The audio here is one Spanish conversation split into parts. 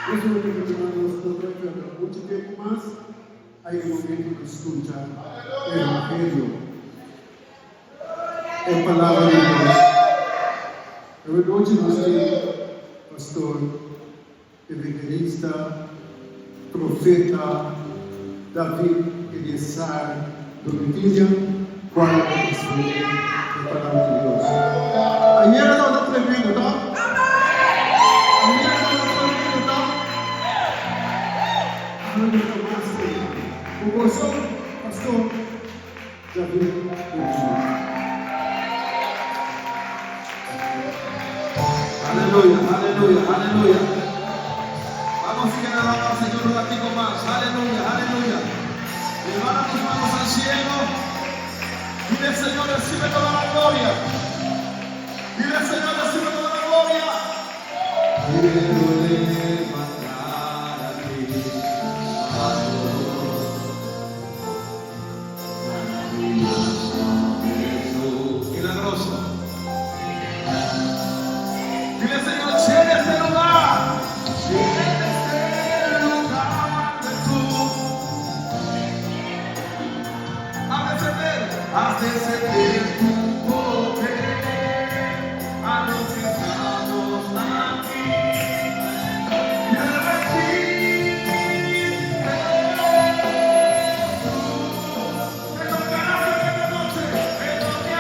Eso es lo que hermanos, mucho tiempo más hay un momento de escuchar el Evangelio, en palabra de Dios. Pero noche nuestro pastor, evangelista, profeta David Eliezer Domitilla, para exponer la palabra de Dios. Ayer era una tremenda, ¿no? Ayer era una tremenda, ¿no? Un gozo, pastor David Domitilla. Aleluya, aleluya, aleluya. Vamos a alabar al Señor un ratito más. Aleluya, aleluya. Levanta tus manos al cielo. Dile, Señor, recibe toda la gloria. Dile, Señor, recibe toda la gloria. Quiero levantar a ti, Jesús. Milagroso. Dile, Señor, llena este lugar. Llena este lugar de tú. Haz descender tu poder a los que estamos aquí. Y repetir, Jesús, que tocarás en esta noche, que no te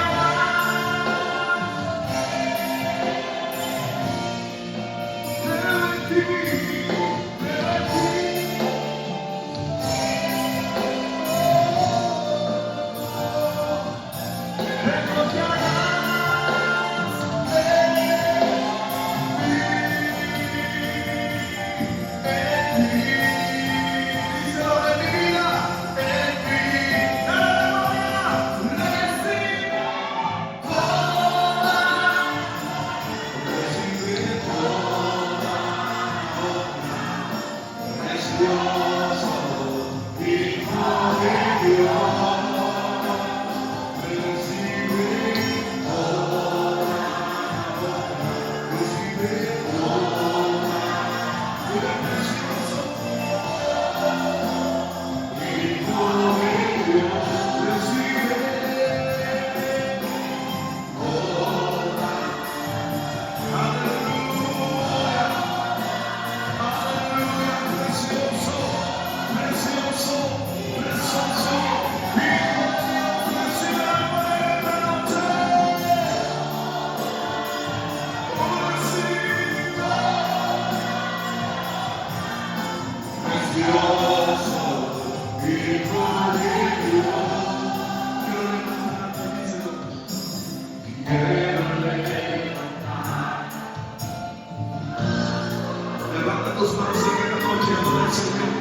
levanta tus manos en esta noche, adora al Señor.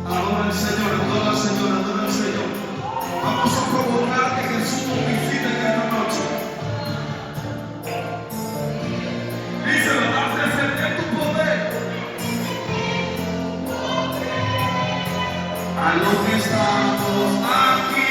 Adora al Señor, adora al Señor, adora al Señor. Vamos a provocar que Jesús nos visite en esta noche. Díselo, haz descender tu poder a los que estamos aquí.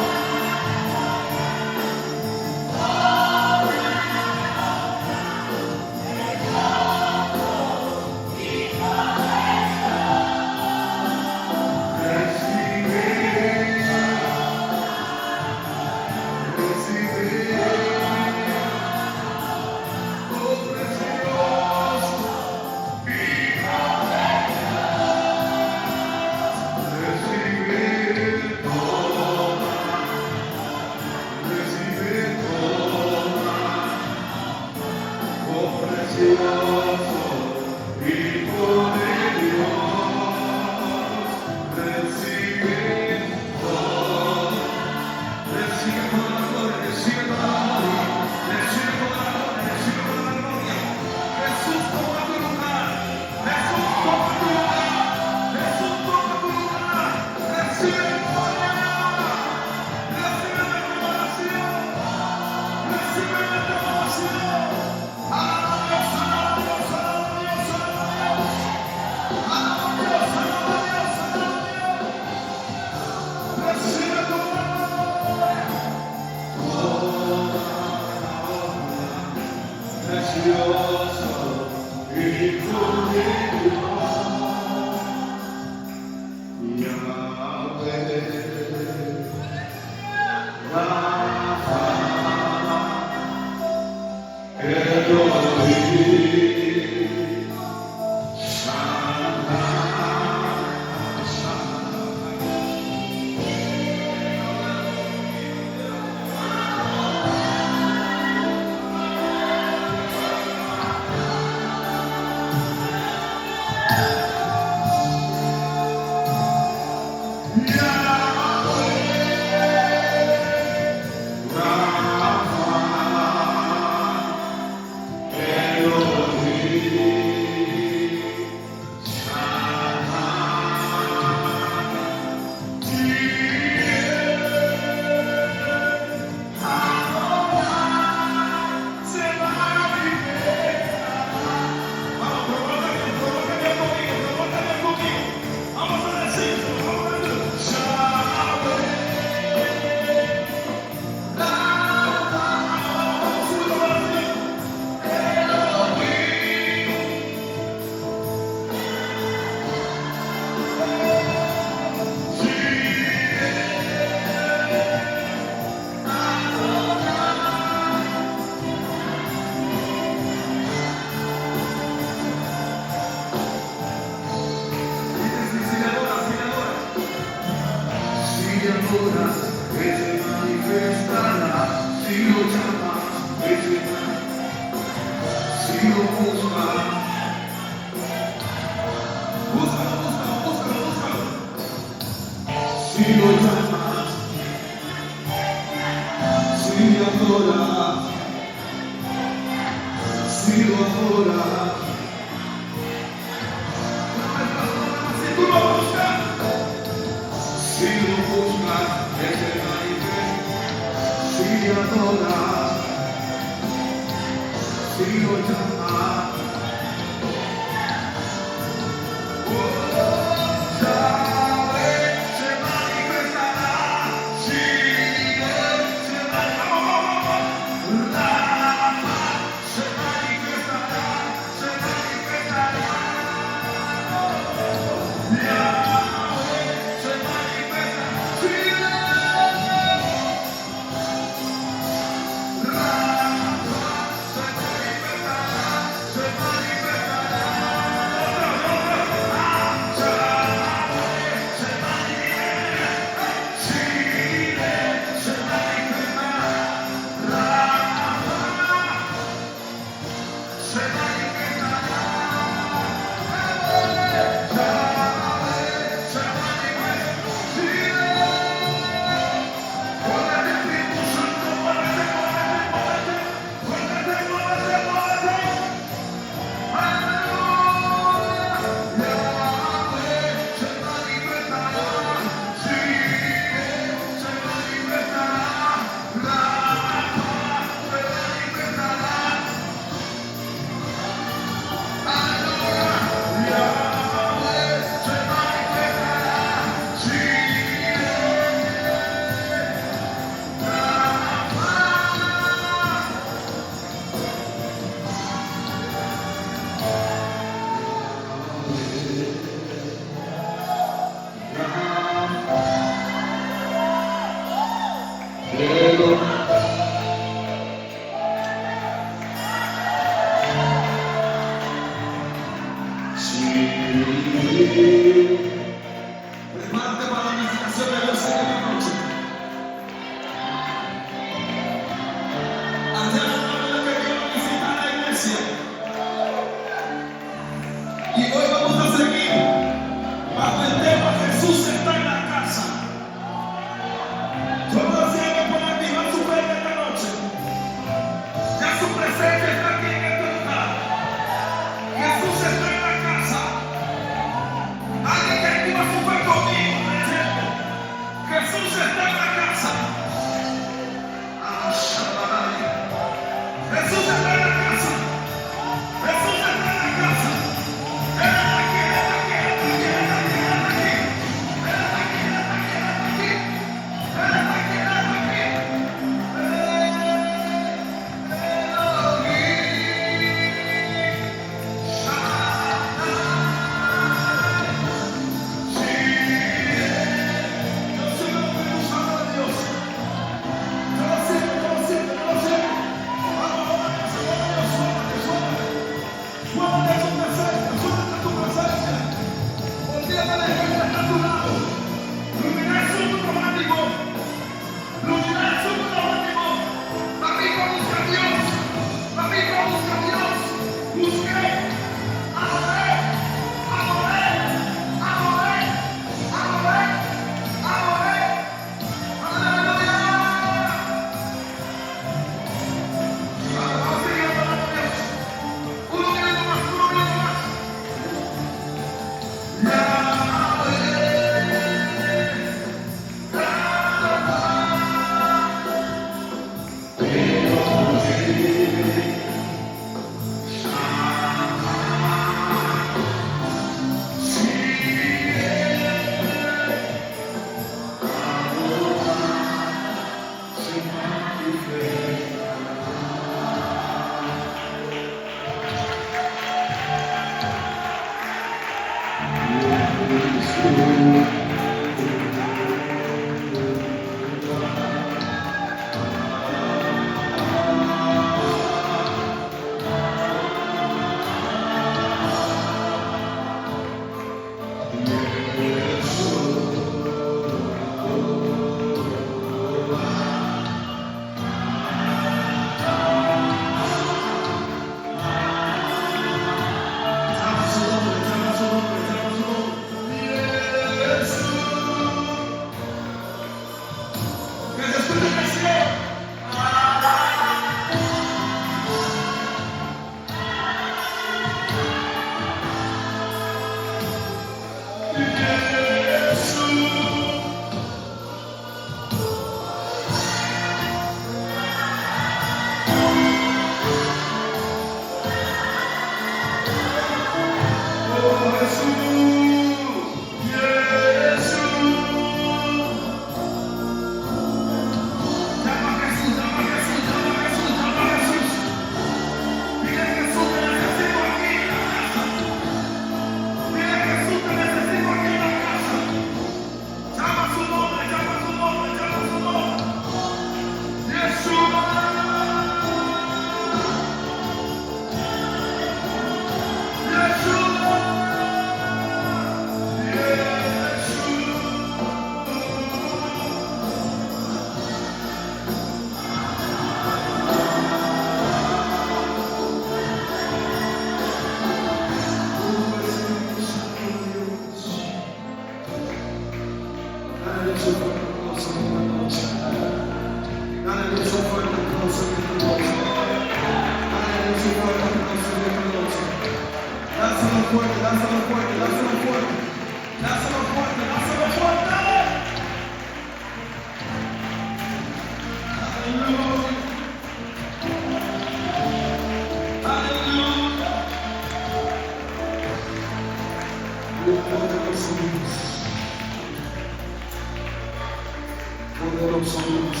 Poderoso Dios,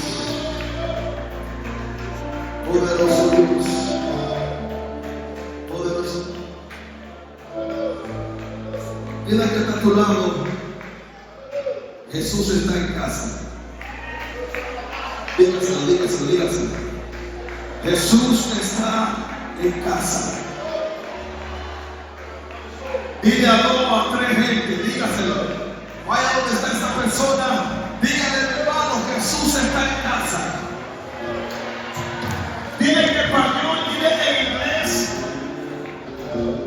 poderoso Dios, poderoso. Mira que está a tu lado. Jesús está en casa. Dígaselo, dígaselo, dígaselo. Jesús está en casa. Dile a 2 o a 3 gente, dígaselo. Vaya donde está esta persona. Dígale, hermano, Jesús está en casa. Dile en español, dile en inglés.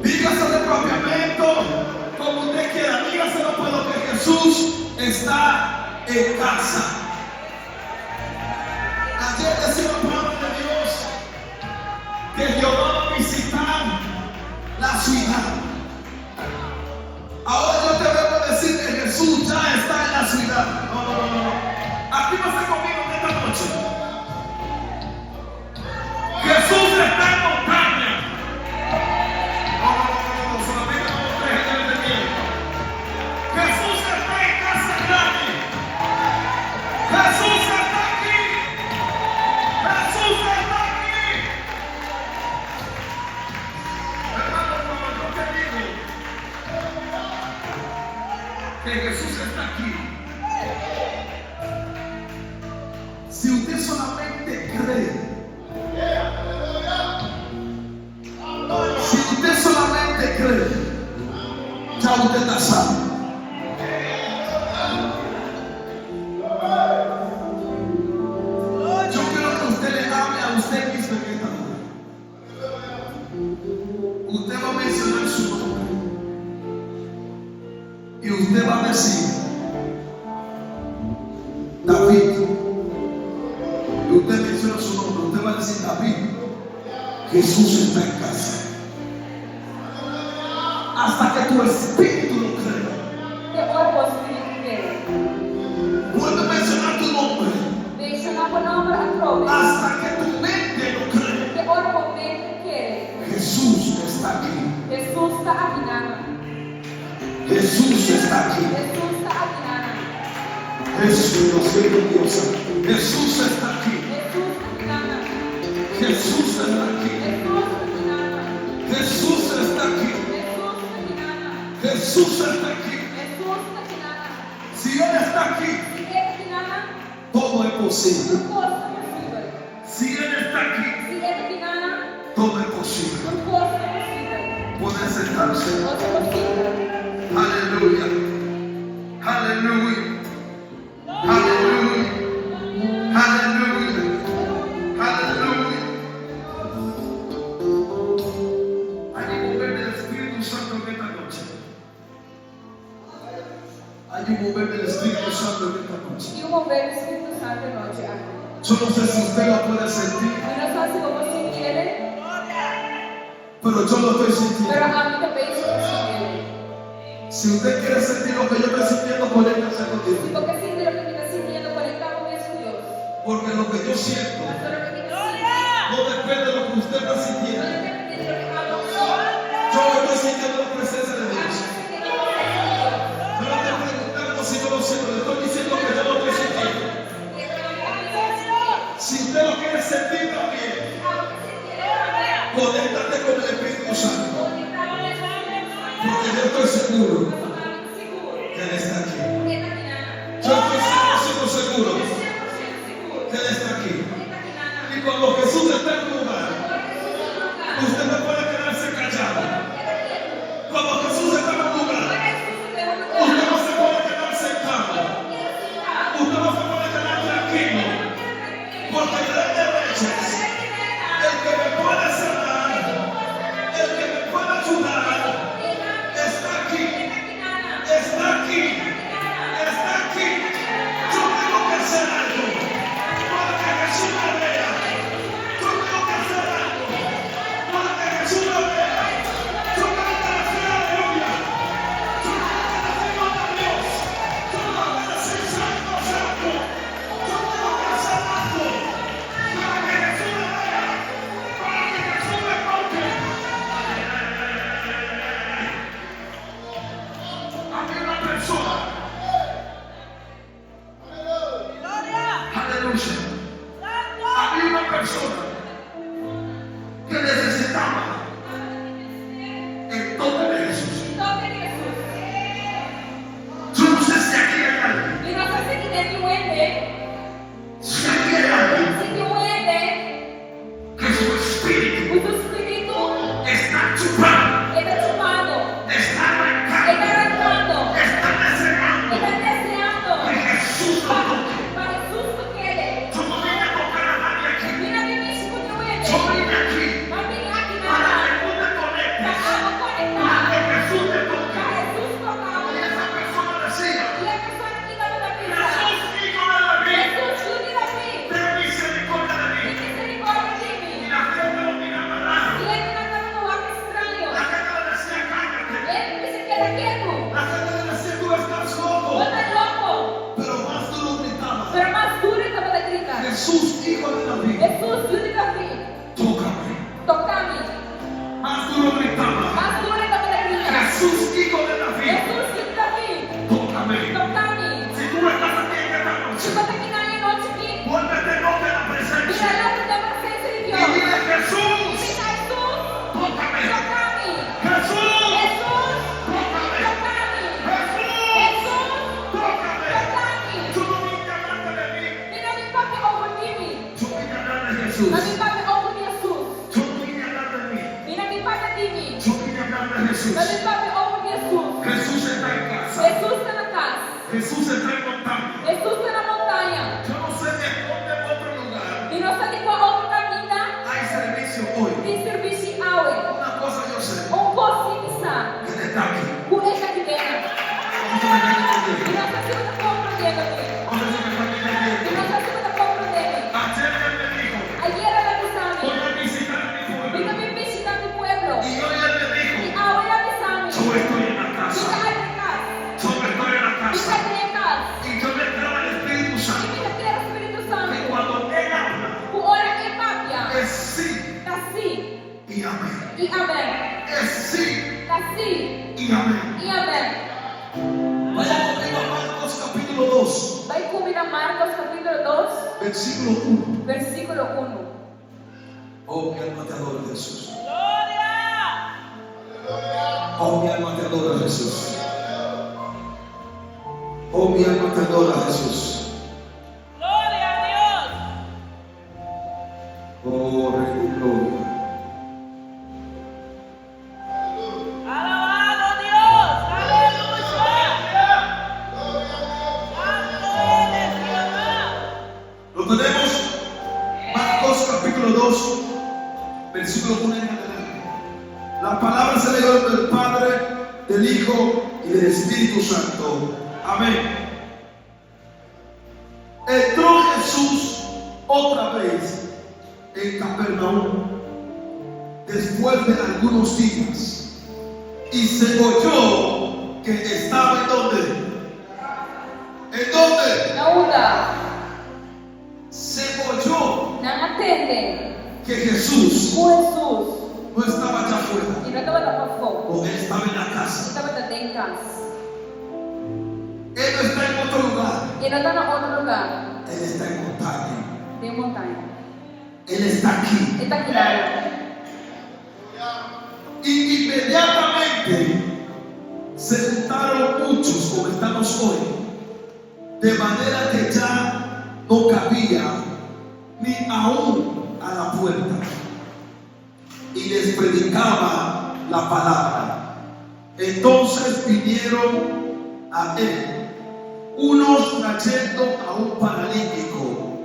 Dígaselo propiamente, como usted quiera. Dígaselo, pero que Jesús está en casa. Ayer decía la palabra de Dios que Jehová va a visitar la ciudad. Ahora yo te vengo a decir que Jesús ya está en la ciudad. No. Actívate conmigo en esta noche. Jesús está en montaña. No, solamente no lo dejes de entender. Jesús está en casa grande. Jesús está aquí. Jesús está aquí. Hermano, cuando yo te digo que Jesús está aquí, si usted solamente cree, si usted solamente cree, ya usted está sano. Yo quiero que usted le hable a usted mismo en esta noche. usted va a mencionar su nombre y usted va a decir David. Y usted menciona su nombre, usted va a decir David. Jesús está en casa. Hasta que tu espíritu lo crea. Puede mencionar tu nombre hasta que tu mente lo cree. Jesús está aquí. Jesús está aquí. Jesús, Dios. Jesús está aquí. Jesús está aquí. Jesús está aquí. Jesús está aquí. Si Él está aquí, todo es posible. Si Él está aquí, todo es posible. Puede sentarse. Aleluya. Aleluya. Aleluya. Aleluya. Aleluya. Hay un mover del Espíritu Santo en esta noche. Hay un mover del Espíritu Santo en esta noche. Yo no sé si usted lo puede sentir, pero yo lo estoy sintiendo. Si usted quiere sentir lo que yo estoy sintiendo, conéctese contigo. Porque lo que yo siento no depende de lo que usted está sintiendo. Yo estoy sintiendo la presencia de Dios. No le estoy preguntando si yo lo siento, le estoy diciendo que yo lo estoy sintiendo. Si usted lo quiere sentir también, conéctate con el Espíritu Santo. Porque yo estoy seguro que Él está aquí. Yo estoy 100% seguro que Él está aquí. Y cuando Jesús está en un lugar, usted no puede quedarse callado. Cuando Jesús está en un lugar, usted no se puede quedar sentado. Usted no se puede quedar tranquilo. Porque el Rey de Reyes, el que me puede sanar, el que me puede ayudar, está aquí. Está aquí. Está aquí. Yo tengo que hacer algo para que Jesús me vea. Yo tengo que hacer algo para que Jesús me vea. Yo tengo que decir aleluya. Yo tengo que decir gloria a Dios. Yo tengo que decir santo, santo. Yo tengo que hacer algo para que Jesús me vea. Para que Jesús me toque. Había una persona. Aleluya. Había una persona que necesitaba el toque de Jesús. Yo no sé si aquí hay alguien. Si aquí hay alguien que su espíritu está chupando, está arrancando, está deseando que Jesús lo toque. Yo no vine a tocar a nadie aquí. Yo vine aquí para que tú te conectes, para que Jesús te toque. Y esa persona decía, Jesús, hijo de David, ten misericordia de mí. Y la gente lo miraba raro. La gente le decía, cállate. La gente le decía, tú estás loco. Pero más tú lo gritabas. Jesús, hijo de David, tócame. Más tú lo gritabas. Jesús, hijo de David, tócame. Si tú estás aquí en esta noche, vuélvete loca en la presencia. Y dile, Jesús, tócame. Jesús, tócame. Jesús, tócame. Yo no vine a hablarte de mí. Yo vine a hablar de Jesús. Yo no vine a hablar de mí. Yo vine a hablar de Jesús. Jesús está en casa. Jesús está en montaña. Yo no sé de dónde en otro lugar hay servicio hoy. Una cosa yo sé. es sí Así. y amén. Y amén. Vaya conmigo a Marcos capítulo 2, Vai comigo a Marcos capítulo 2, versículo 1. versículo 1. Oh, mi alma te adora, Jesús. Oh, mi alma te adora, Jesús. Oh, mi alma te adora, Jesús. Oh, Rey de gloria. Lo tenemos, Marcos capítulo 2, versículo 1 en adelante. La palabra se lee del Padre, del Hijo y del Espíritu Santo. Amén. Entró Jesús otra vez en Capernaum después de algunos días y se oyó que estaba en donde. ¿En dónde? Na UDA, Se oyó na tenda, que Jesús com Jesus. no estaba allá afuera, E não estava lá para fora. o él estaba en la casa. Estava dentro em casa. Él no está en otro lugar, E não está em outro lugar. él está en montaña. Tem montanha. Él está aquí. Ele está aqui lá. Y inmediatamente se juntaron muchos como estamos hoy, de manera que ya no cabía ni aún a la puerta. Y les predicaba la palabra. Entonces vinieron a él unos trayendo a un paralítico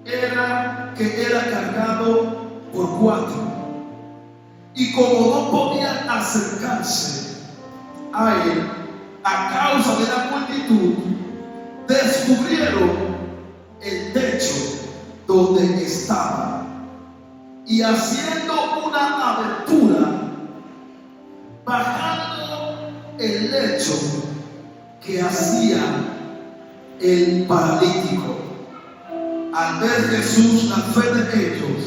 que era cargado por 4. Y como no podían acercarse a él a causa de la multitud, descubrieron el techo donde estaba y haciendo una abertura, bajando el lecho que hacía el paralítico. Al ver Jesús la fe de ellos,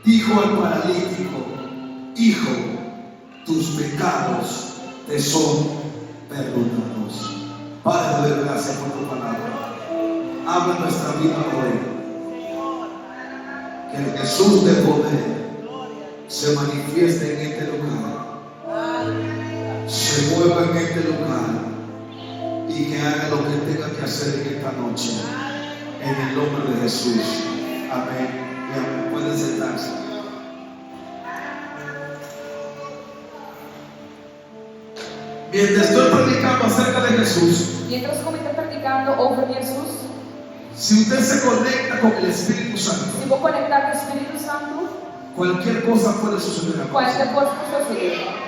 dijo al paralítico: Hijo, tus pecados te son perdonados. Padre, de gracias por tu palabra. Habla nuestra vida hoy. Que el Jesús de poder se manifieste en este lugar, se mueva en este lugar y que haga lo que tenga que hacer en esta noche. En el nombre de Jesús. Amén. Y amén. Pueden sentarse. Mientras estoy predicando acerca de Jesús, Mientras como está predicando over Jesus, si usted se conecta con el Espíritu se Santo, vou conectar com o Espírito Santo, cualquier cosa puede suceder. qualquer coisa que suceder.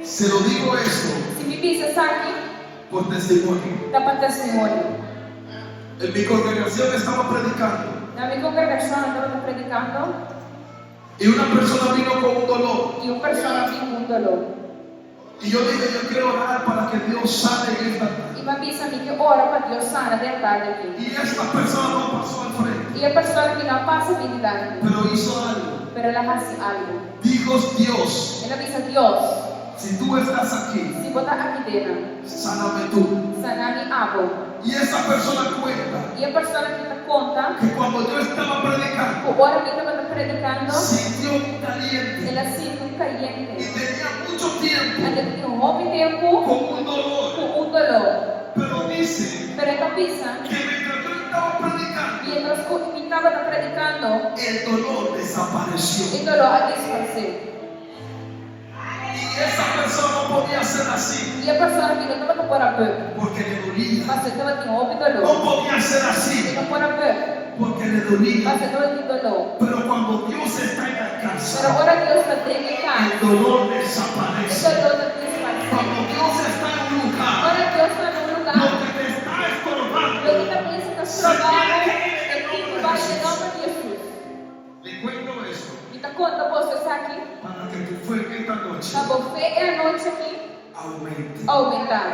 Se lo digo esto Se me pisa, sabe? por testimonio. Dá para testemunho. En mi congregación estaba predicando Na minha congregação, eu estava predicando y una persona vino con un dolor. e uma pessoa vinha com dolor. Y yo dije, yo quiero orar para que Dios sane en esta tarde. E uma pessoa me que ora para Deus sana de tarde aqui. Y esta persona no pasó al frente, E a pessoa que não passa habilidade, pero hizo algo. mas ela faz algo. Dijo Dios, Ela diz a Deus, si tú estás aquí, se botar aqui dentro, sáname tú. sana-me água. Y esa persona cuenta E a pessoa que está conta, que cuando yo estaba predicando, a hora que estava predicando, sintió un caliente ela sinto y caliente. tenía mucho tiempo Ela tinha pouco tempo con un dolor. com dolor. Pero dice Pero ela pensa, que mientras yo estaba predicando, mientras que estava predicando, el dolor desapareció. o dolor desapareceu. Y esa persona no podía ser así E a pessoa que não estava por a pé, porque le dolía. mas estava com pouco No dolor. podía ser E así não por a pé, porque le dolía. mas estava com dolor. Pero cuando Dios está en la Pero casa, agora Deus está dentro de casa, el dolor o desaparece. dolor desapareceu. Cuando Dios está en un lugar, Agora Deus está num lo lugar, que te está estorbando o que também se está estrogando, e vai em nome de Jesus. le cuento esto Então, quando você está aqui, para que tu fe esta noche a você é a noite aqui aumente. aumentar.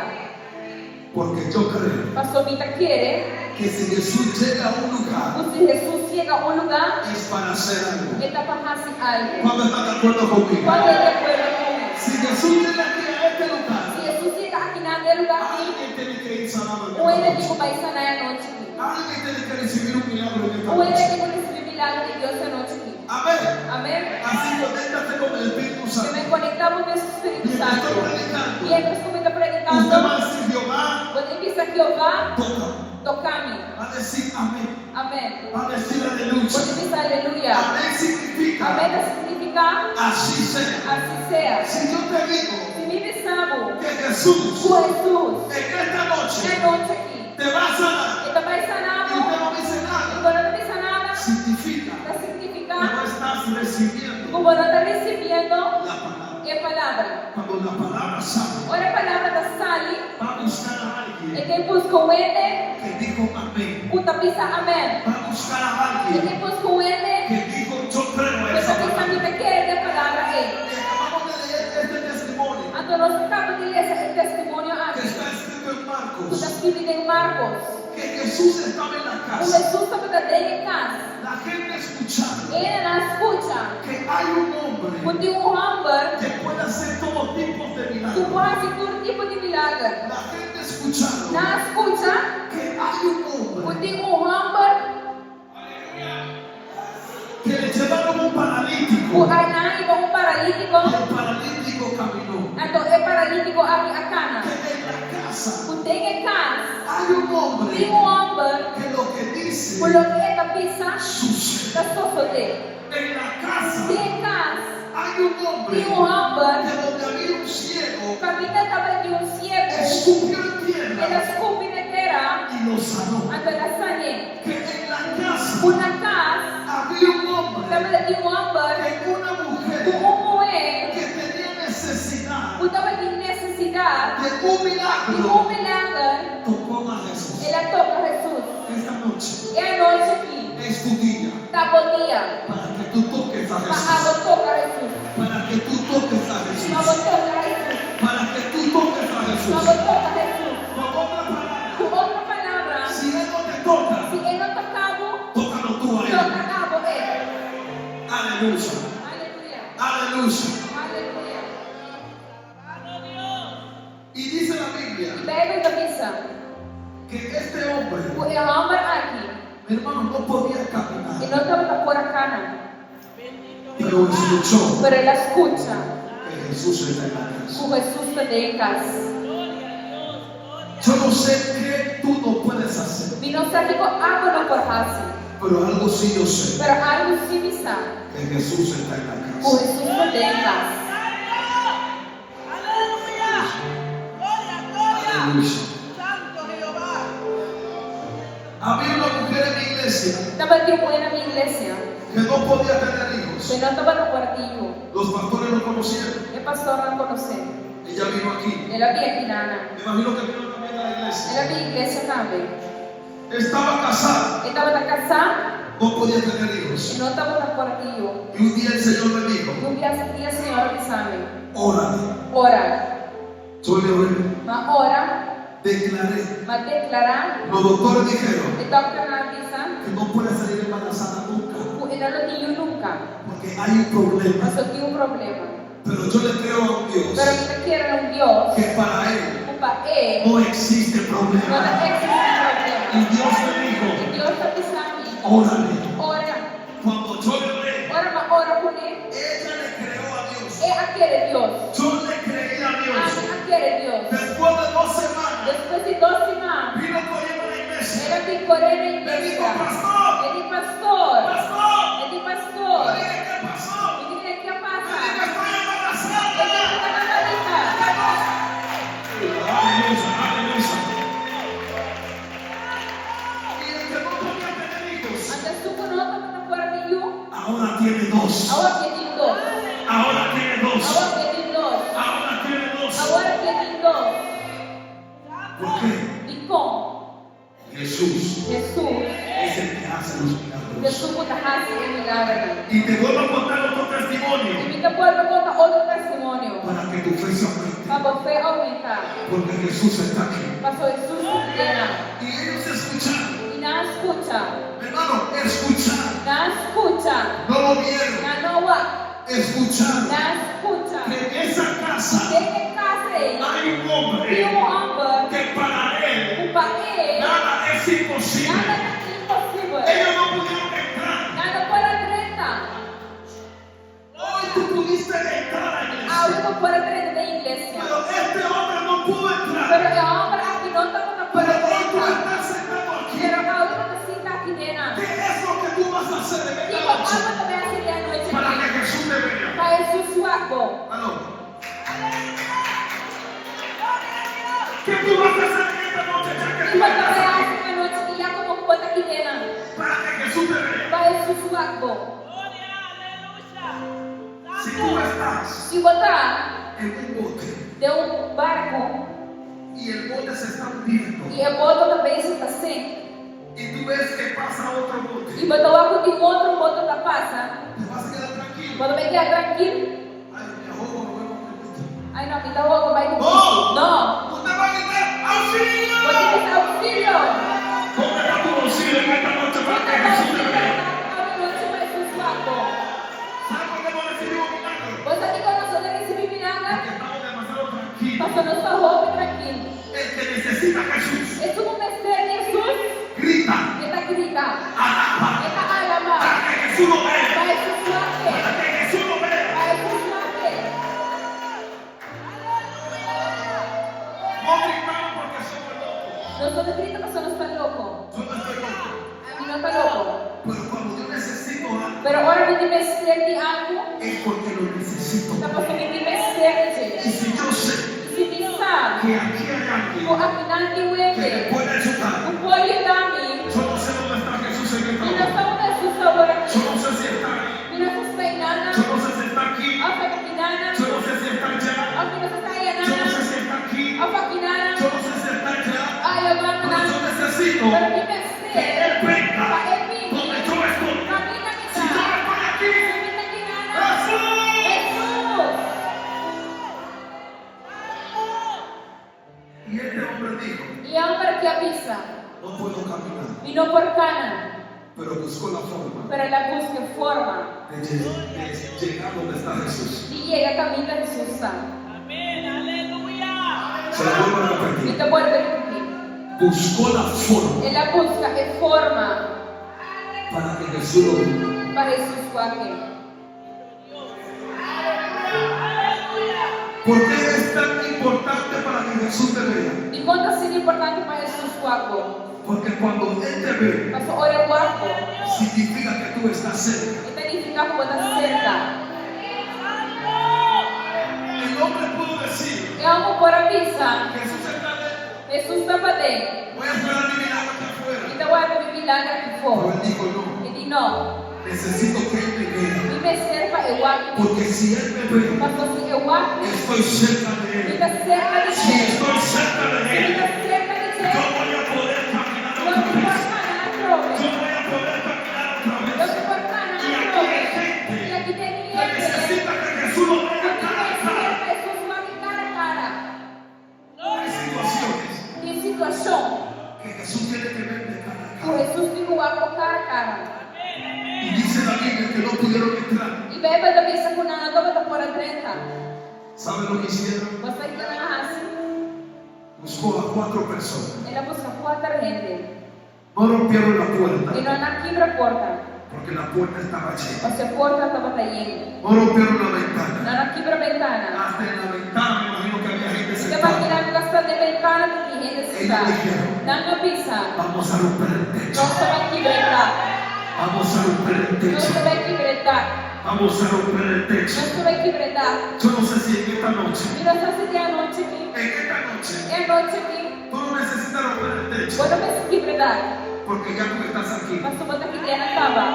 Porque yo creo Pastor Mita quer, que si Jesús llega a un lugar se Jesus chega a lugar, es para hacer algo. ele está para fazer algo. ¿Cuándo están de acuerdo conmigo? Quando ele acorda com Si Jesús viene aquí a este lugar, Se Jesus chega aqui na lugar aqui, alguien tiene que ir sanado en ou ele esta tem noche. que vai sanar a noite aqui. Alguien tiene que recibir un milagro en esta Ou ele noche. tem que receber milagre de Deus a noite aqui. Amén. Amém? Así conéctate con el Espíritu Eu Santo. me conectamos com o Espírito Mientras Santo. estoy predicando, E enquanto eu estou usted va predicando, a decir, Jehová, você pensa que eu vá toca. tocar-me. Va a decir amén. Amém. Va a decir Você aleluya. pensa aleluia. Amén significa Amém significa así sea. assim seja. Si yo te digo Se me pensamos que Jesús com Jesus, en esta noche é noite aqui. te va a sanar Então vai y sanar. usted no dice E nada, quando não pensa nada, significa vai que significar no estás recibiendo como não está recebendo la palabra. é palavra. Cuando la palabra sale, Ora a palavra da sali, va a buscar a e alguien quem busca o ele, que dijo amén. puta pisa amém. Va a buscar a E alguien quem busca o ele, que dijo yo creo en esa puta pisa palabra. me te quer de palavra ele. Y acabamos de leer este testimonio Então nós acabamos de ler esse testemunho que aqui. está escrito en Está Marcos, escrito em Marcos. que Jesús estaba en la O casa, Jesus estava dentro de casa. la gente escuchando Ele não escuta. que hay un hombre Quando um homem que puede hacer todo tipo de que milagros. pode fazer todo tipo de milagre. La gente escuchando Não escuta. que hay un hombre Quando um homem, que le llevaron un paralítico o Anai com um paralítico. y el paralítico caminó. Então é paralítico aqui a cana. Que en la casa Quando em casa, hay un hombre tem homem, que lo que dice por lo que é cabeça, sucede. está sofrendo. En la casa Em casa, hay un hombre tem homem, que donde había un ciego caminha estava de um ciego. escupió en Ela tierra escupe na terra, y lo sanó. então ela sane. Que en la casa Una casa, había un hombre estava de um homem, que una com mujer mulher, que tenía necesidad estava de necessidade de un de milagro milagre. tocó a Jesús. Ela toca Jesus. Esta noche É a noite aqui. es tu día Tá bom dia. para que tú toques a A Jesús. água toca Jesus. Para que tú toques a A água Jesús. toca Jesus. Para que tú toques a A Jesús. água toca Jesus. Con otra palabra, Com outra palavra, si Él no te toca, se ele não tocava, tócalo tú a Él. toca a água ele. Aleluya. Aleluia. Aleluya. Aleluia. Y dice la Biblia Bebe da missa. que este hombre, O homem aqui. mi hermano, no podía E caminar, não estava por a cana. pero escuchó Pero ela escuta. que Jesús está en la casa. O Jesus está em casa. Yo no sé qué tú no puedes hacer, E não sabe que água não por raça. pero algo sí yo sé, Pero algo sim me sabe. que Jesús está en la O casa. Jesus está em casa. Aleluya. Había una mujer en mi iglesia Estava de boa na minha igreja. que no podía tener hijos. Eu não estava no quartinho. Los pastores lo conocieron. O pastor não conheceu. Ella vino aquí. Ela vinha aqui, Nana. Me imagino que vino también a la iglesia. Ela vinha à igreja também. Estaba casada, Ele estava na casa no podía tener e hijos. não estava no quartinho. Y un día el Señor me dijo, E um dia a senhora me sabe. órale. Ora. Yo le oré, Mas ora. declaré. Mas declarar. Los doctores dijeron E toca na missa. que no puede salir embarazada nunca, Ela não tinha nunca. porque hay un problema. Mas eu tinha um problema. Pero yo le creo a un Dios Pero eu quero um Deus. que para Él Para ele. no existe Não problema. existe problema. Y Dios me dijo, E Deus está pensando. órale. Ora. Cuando yo le oré, Ora, mas ora por ele. ella le creó a Dios. É aquele Deus. Yo le creí a Dios. Aquele Deus. Después de 2 semanas, Depois de 2 semanas, vino corriendo a la iglesia. ela tem correndo em Me dijo, igreja. pastor, Ele pastor. pastor. Ele pastor. Le dije, ¿qué pasó? E dile que Le passa. dije, estoy embarazada. Ele está na barriga. Aleluya, aleluya. Y el que no podía tener hijos, Anda suco não está na quartinho. ahora tiene 2. Agora tem 2. Ahora tiene 2. Agora tem 2. Ahora tiene 2. Agora tem 2. ¿Por qué? E como? Jesús Jesus. es el que hace los milagros. Jesus puta raça e milagre. Y te vuelvo a contar otro E testimonio me depois eu contar outro testemunho. para que tu fe se aumente. Para você aumentar. Porque Jesús está aquí. Pastor Jesus ordena. Y ellos escucharon. E não escuta. Hermano, escucharon. Não escuta. No lo vieron. Não Escucharon escuta. que en esa casa Tem puerta da iglesia. Pero este hombre no pudo entrar. Pero el hombre aquí no está con la Pero puerta. hoy tú estás sentado aquí. Pero ahora te sientas aquí dentro. ¿Qué es lo que tú vas a hacer en Y esta como noche algo te voy a hacer de noche para aquí. que Jesús te vea? Para Jesús su algo. Aló. ¿Qué tú vas a hacer en esta noche ya que Y tú lo que voy a estás aquí? hacer esta noche y ya como puerta aquí dentro. Para que Jesús te vea. Para Jesús su algo. Si tú estás Si botar en un bote de un barco y el bote se está hundiendo y el bote também se está sem, y tú ves que pasa otro bote, e botar o arco de um outro bote da passa, te vas a quedar tranquilo. quando vai quedar tranquilo, Ay, me ahogo, me voy a morir. aí não, então logo vai com ¡Oh! Não, Usted va a gritar, ¡auxilio! você tem que dar auxílio. ¿Dónde está tu auxilio en esta noche para que Jesús te vea? ¿Sabes por qué no recibimos milagros? Você tem coração de receber milagre, Porque estamos demasiado tranquilos. passando sua roupa tranquilo. El que necesita a Jesús Es un mensaje de Jesús grita, que está grita, alaba, que está alaba, para que Jesús lo vea, para Jesús suave, para que Jesús lo vea. para Jesús suave. No gritamos porque somos locos. Nosotros gritamos porque no está loco. Yo no estoy loco. A mí no está loco. Pero cuando yo necesito algo, Pero ahora me debe ser de algo, es porque lo necesito. está porque me debe ser Y si yo sé de. Si pensar, que aquí hay alguien o afinal de que me huele, puede ayudar, un pollo dame, yo no sé dónde está Jesús en esta y no hora. estamos de Jesús ahora aquí. Yo no sé si está ahí. Y no se está en nada, Yo no sé si está aquí. a faquinana, Yo no sé si está allá. aunque no se está en Yo no sé nada, si está aquí. a faquinana, Yo no sé si está allá. ay, yo no Pero yo necesito pero mi que Él venga para el donde yo estoy. camina Si yo quizá, estoy aquí, camina quizá, ¡Jesús! Jesús. Y este hombre dijo, Y hombre que avisa, no puedo caminar, vino por Cana, pero buscó la forma pero la busca forma de llegar donde está Jesús. y llega camino a Jesús. Se lo vuelvo a Y repetir. te vuelve a repetir. Buscó la forma Él la busca en forma para que Jesús lo vea. para Jesús cualquier. ¿Por qué es tan importante para que Jesús te vea? ¿Y cuánto es importante para Jesús cualquier? Porque cuando Él te ve, Mas ora cualquier, significa que tú estás cerca. que significa que estás cerca. El hombre pudo decir, Y vamos por avisa, Jesús está dentro. Jesús está para dentro. Voy a esperar mi milagro aquí afuera. Y te voy a dar mi milagre aquí Pero fuera. Él dijo, no, Y di no, necesito que Él me vea. mi me cerca igual. Porque si Él me ve, Mas você igual, estoy cerca de Él. fica cerca de Si Deus. estoy cerca de Él, Fica cerca de yo Deus. voy a poder caminar Não otra te vez. pode parar, prove. Yo voy a poder caminar otra Não vez. te pode parar, Y aquí prove. hay gente E aqui tem que gente necesita que Jesús lo vea que cara a vai cara. ser pessoas lá de cara a cara. Hay situaciones Tem situação que Jesús tiene que ver de cara a que cara. Jesus ficou lá com cara a cara. Y dice la Biblia que no pudieron entrar. E bebe da missa com nada, bota por a 30. ¿Saben lo que hicieron? Você que está na raça, Buscó a 4 personas. ela busca 4 gente. No rompieron la E puerta não na quebra a porta. porque la puerta estaba llena. Ou seja, a porta estava llena. No rompieron la ventana. Não na quebra a ventana. Hasta en la ventana me imagino que había gente Você vai sentada. tirar no gastão de ventana que gente está. Não me pisa. Vamos a romper el techo. Não se vai quebrar. Vamos a romper el Não techo. se vai quebrar. Vamos a romper el Não techo. se vai quebrar. Yo no sé si en esta noche, E não sei se tem a noite aqui. en esta noche, É a noite aqui. tú no necesitas romper el techo Quando eu penso quebrar, porque ya tú estás aquí. mas tu bota aqui dentro estava.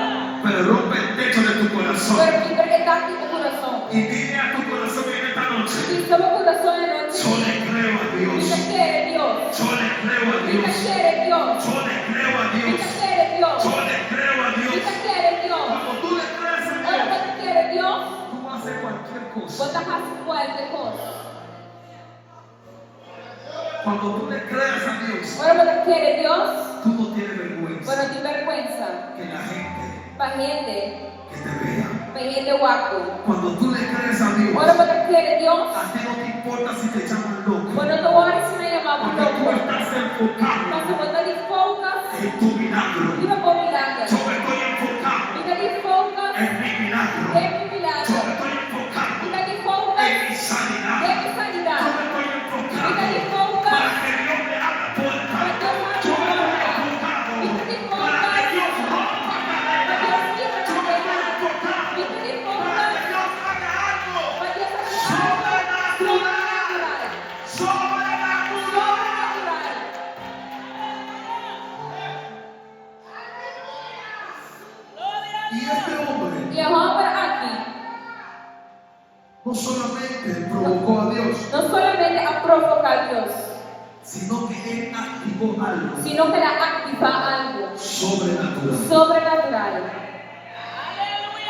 Pero rompe el techo de tu corazón Agora quebra é daqui do coração. y dile a tu corazón en esta noche: E sobre o coração é noite. yo le creo a Dios. Fica quiere Deus. Yo le creo a Fica Dios. quiere Deus. Yo le creo a Dios. Fica quiere Deus. Yo le creo a Dios. Fica quiere Deus. Cuando tú le crees a Ora, Dios, quando quiere Deus, tú haces cualquier cosa. bota a raça qualquer coisa. Cuando tú le creas a Dios, Ora, quando quiere Deus, tú no tienes vergüenza bueno, tem vergüenza. que la gente Para gente, que te vea. para gente guapo. Cuando tú le crees a Dios, Ora, quando quiere Deus, a ti no te importa si te llaman loco. quando tu ora se me chamar Porque tú louco, estás enfocado mas tu bota de folga, en tu milagro. viva com milagre. Yo me estoy enfocado Fica de folga, en mi milagro. é mi Yo milagre. me estoy enfocado Fica de folga, en mi sanidad. provocó a Dios, no solamente a provocar a Dios, sino que Él activó algo sino que la activa algo sobrenatural. sobrenatural.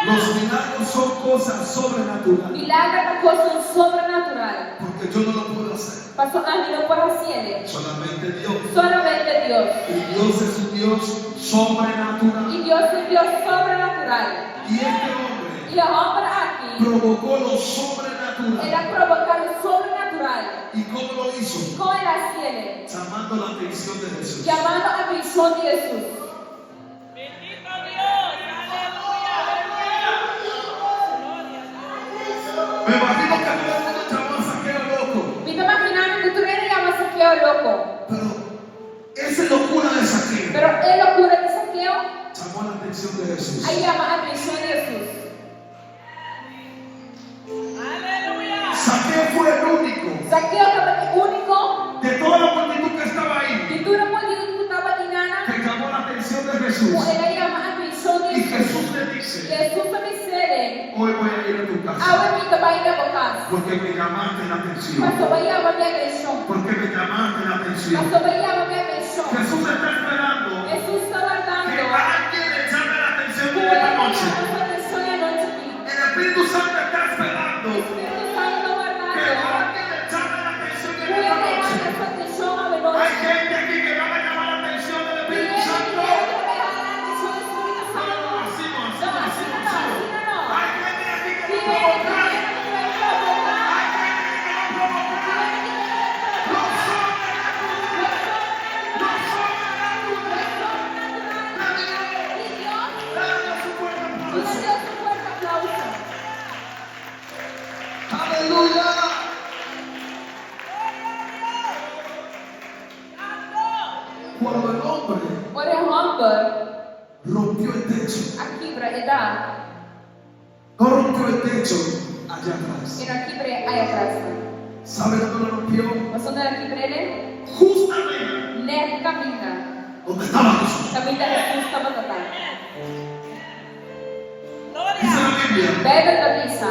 Los milagros son cosas sobrenaturales, Milagro es una cosa sobrenatural. porque yo no lo puedo hacer. Pastor, a mí no puedo hacerlo. Solamente Dios. Solamente Dios. Y Dios es un Dios sobrenatural. Y Dios es un Dios sobrenatural. Y este hombre Y el hombre aquí, provocó lo sobrenatural. él ha provocado lo sobrenatural. ¿Y cómo lo hizo? ¿Cómo él hace? Llamando la atención de Jesús. Llamando a la visión de Jesús. Bendito Dios, aleluya, Me imagino que todo el mundo llamó a Saqueo loco. Me estoy imaginando que tú le llamas a Saqueo loco. Pero esa locura de Saqueo Pero él locura de Saqueo, llamó la atención de Jesús. ahí llama a la visión de Jesús. aleluya. Saqueo fue el único Saqueo era el único de toda la multitud que estaba ahí que tú no podías disfrutar de nada. que llamó la atención de Jesús. Él llama a la visión de Y Jesús. Jesús le Y dice: Jesús me dice, hoy voy a ir a tu casa ahora me va a ir a tu casa. porque me llamaste la atención. Pastor, voy a llamar mi atención. Porque me llamaste la atención. Pastor, voy a llamar mi atención. Jesús está esperando Jesús está que guardando. alguien le llame la atención Tú de le esta llamas noche. la atención anoche aquí. El Espíritu Santo está esperando El Espíritu Santo que guardando. alguien le llame la atención Tú de le esta llamas noche. esa atención a la Hay noche. gente aquí que no va a llamar la atención del Y Espíritu él Santo. quiere que le llame la atención del Espíritu No, Santo. no, así no, así No, no, así así no, no, así así no. no. Hay gente aquí que Si va a viene, provocar. que viene, que va a provocar. Hay gente que va a provocar. Lo sobrenatural. Lo sobrenatural. Y Dios, Dale su fuerte y aplauso. le dio su fuerte aplauso. Aleluya. Cuando el hombre Por el hombre, rompió el techo, aquí verdad, no rompió el techo allá atrás. era aquí allá atrás. ¿Sabe dónde lo rompió? Mas onde aqui para ele, Justamente né, caminha. donde estaba Jesús. Caminha Jesus estava tocando. Dice la Biblia Bebe da missa,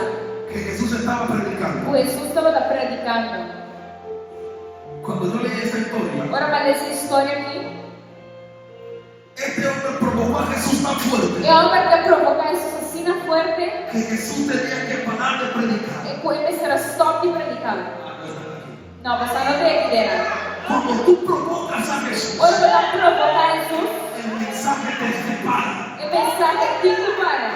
que Jesús estaba predicando. o Jesus estava predicando. Cuando yo leí esta historia, Agora vai ler essa história aqui. este hombre provocó a Jesús tan fuerte E a homem que provoca essa assassina fuerte, que Jesús tenía que parar de predicar. e com ele será stop de predicar. Não, você não tem que ter. Cuando tú provocas a Jesús, Hoje eu vou provocar Jesus, el mensaje te separa. e mensagem aqui para.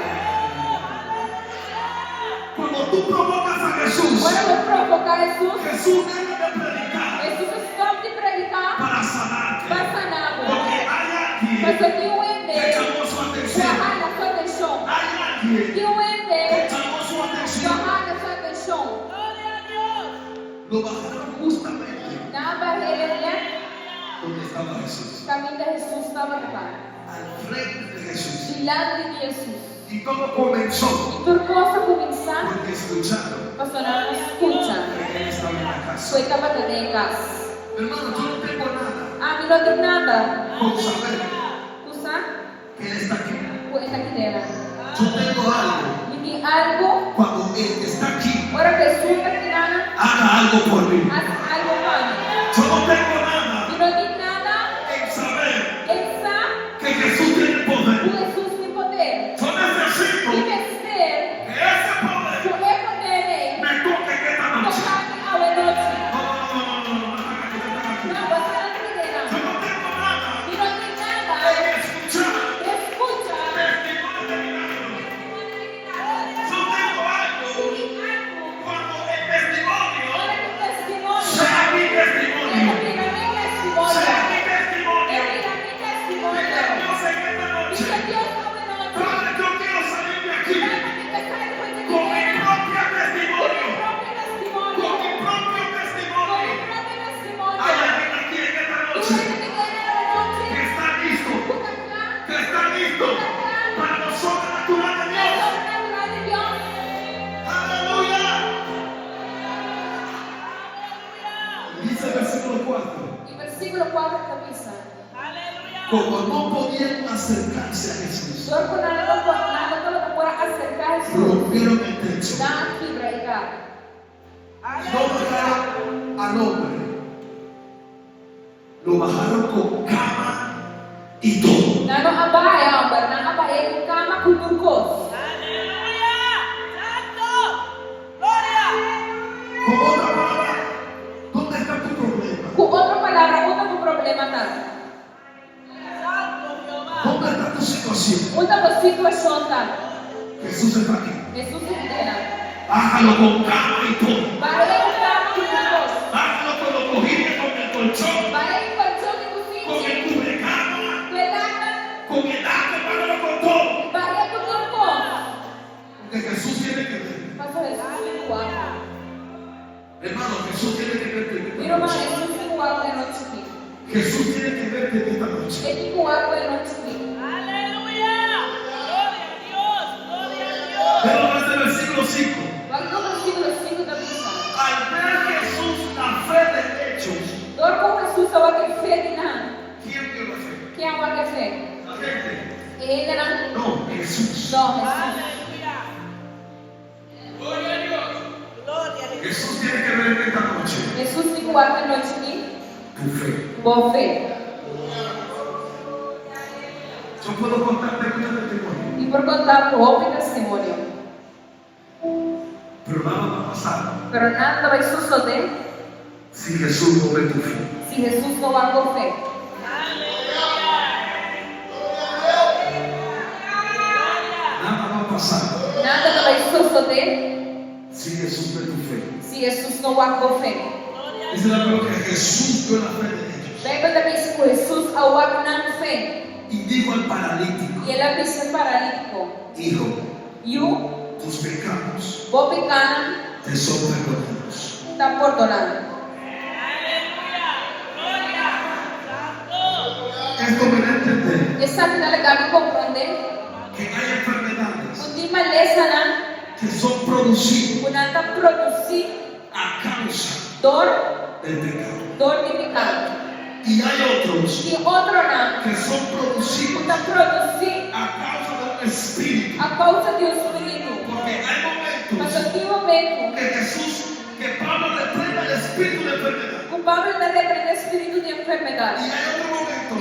Cuando tú provocas a Jesús, Agora eu vou provocar Jesus, Jesús debe de predicar Jesus stop de predicar, para sanarte. para sanar. Porque hay Mas alguien aqui o que Ender, llamó su atención. Johanna, sua atenção. Hay alguien Que o que Ender, llamó su atención. Johanna, sua atenção. Lo bajaron justamente Na barreira, né? donde estaba Jesús. O caminho de Jesus estava lá. Al frente de Jesús. De lado de Jesus. Y todo comenzó E por cosa começar, porque escucharon pastor não escuta. que él estaba en la casa. Foi trabalhando em casa. Hermano, yo no tengo nada A mim não tem nada. con saber Tu sabe? que él está aquí. O está aqui dentro. Yo tengo algo E tem algo, cuando el que está aquí ora Jesus está aqui nada, haga algo por mí. haz algo para mim. Yo no tengo nada E não tem nada, en saber está que Jesús tiene o poder. Jesus tem poder. Yo necesito E vencer, que ese poder o meu poder me toque en esta noche. tocar ao noite. No, no, no. Não, você não tem Yo nada. no tengo nada E não tem nada. en escuchar Escuta. testimonio de milagros. Yo tengo algo cuando el testimonio Olha que testemunho. sea mi testimonio. Mira mi testemunho. Sea mi testimonio. Mira mi testemunho. Dice Dios en esta noche. Dice Dios esta noche. Padre, yo quiero salir de aquí Dame mi pecado después de con mi que propio con testimonio. mi propio testimonio. Con mi propio Con testimonio. mi propio testimonio. Hay alguien aquí en esta Y noche gente que viene a la noche. que está listo, Busca acá. que está listo para lo sobrenatural de La Dios. sobrenatural de Dios. Aleluya. Dice el versículo 4. Y versículo 4 comienza. Como no podían acercarse a Jesús, Yo con nada no puedo acercar a Jesús. rompieron el techo Da fibra y acá. al hombre, lo bajaron con cama y todo. Nano abaya ang barang abaya yung kama kuturkos. Aleluya. Santo. Gloria. Con otra palabra, ¿dónde está tu problema? Kung otra palabra, una mo problema ta. Santo Jehová. ¿Dónde está tu situación? Una mo sitwasyon ta. Jesús está aquí. Jesus hindi na. Bájalo con cama y todo. Baya yung kama kuturkos. Bájalo con los cojines, con el colchón, Baya yung pansyon ni con Kusiti. el cubrecama, Kailangan con el arco, bájalo con todo. baya kuturkos. Porque Jesús tiene que ver. Paso Jesus yung kuwako. Hermano, Jesús tiene que verte. Pero mga Jesus yung kuwako yung noche. Jesús tiene que verte esta noche. Yung kuwako yung noche. Aleluya. Gloria a Dios. Gloria a Dios. Pero desde el versículo 5. Wag ko versículo 5 da Biblia. Al ver Jesús la fe de hechos, Dor ko Jesus sa wag fe na. ¿quién vio la fe? Kaya ang wag fe. La gente. Eh, na lang. No, Jesús. No, Jesus. Aleluya. Gloria a Dios. Gloria a Dios. Jesús tiene que ver esta noche Jesus yung kuwako yung noche. tu fe. Bo fe. Yo puedo contarte muchos testimonios, Y por contar po ang testimonio. pero nada va a pasar Pero nada va a suceder si Jesús no ve tu fe. si Jesus no va con fe. Nada va a pasar Nada va a suceder si Jesús ve tu fe. si Jesus no va con fe. Dice la Biblia que Jesús vio la fe de ellos Bíblia também diz que Jesus ao wag ng fe. y dijo al paralítico, E ele disse paralítico, hijo, you, tus pecados vou pecar, te son perdonados. está perdonado. Aleluya. Gloria. Santo. Esto me da a entender Essa vida legal de compreender, que hay enfermedades kundi malesa na, que son producidas kunanta produzir a causa dor, del pecado. dor de pecado. Y hay otros E outro na, que son producidos kunta produzir a causa de un espíritu. a causa de um espírito. Porque hay Mas momentos aqui momento, que Jesús, que Pablo reprenda el espíritu de enfermedad. o Pablo está repreendendo espírito de Y enfermidade. hay otros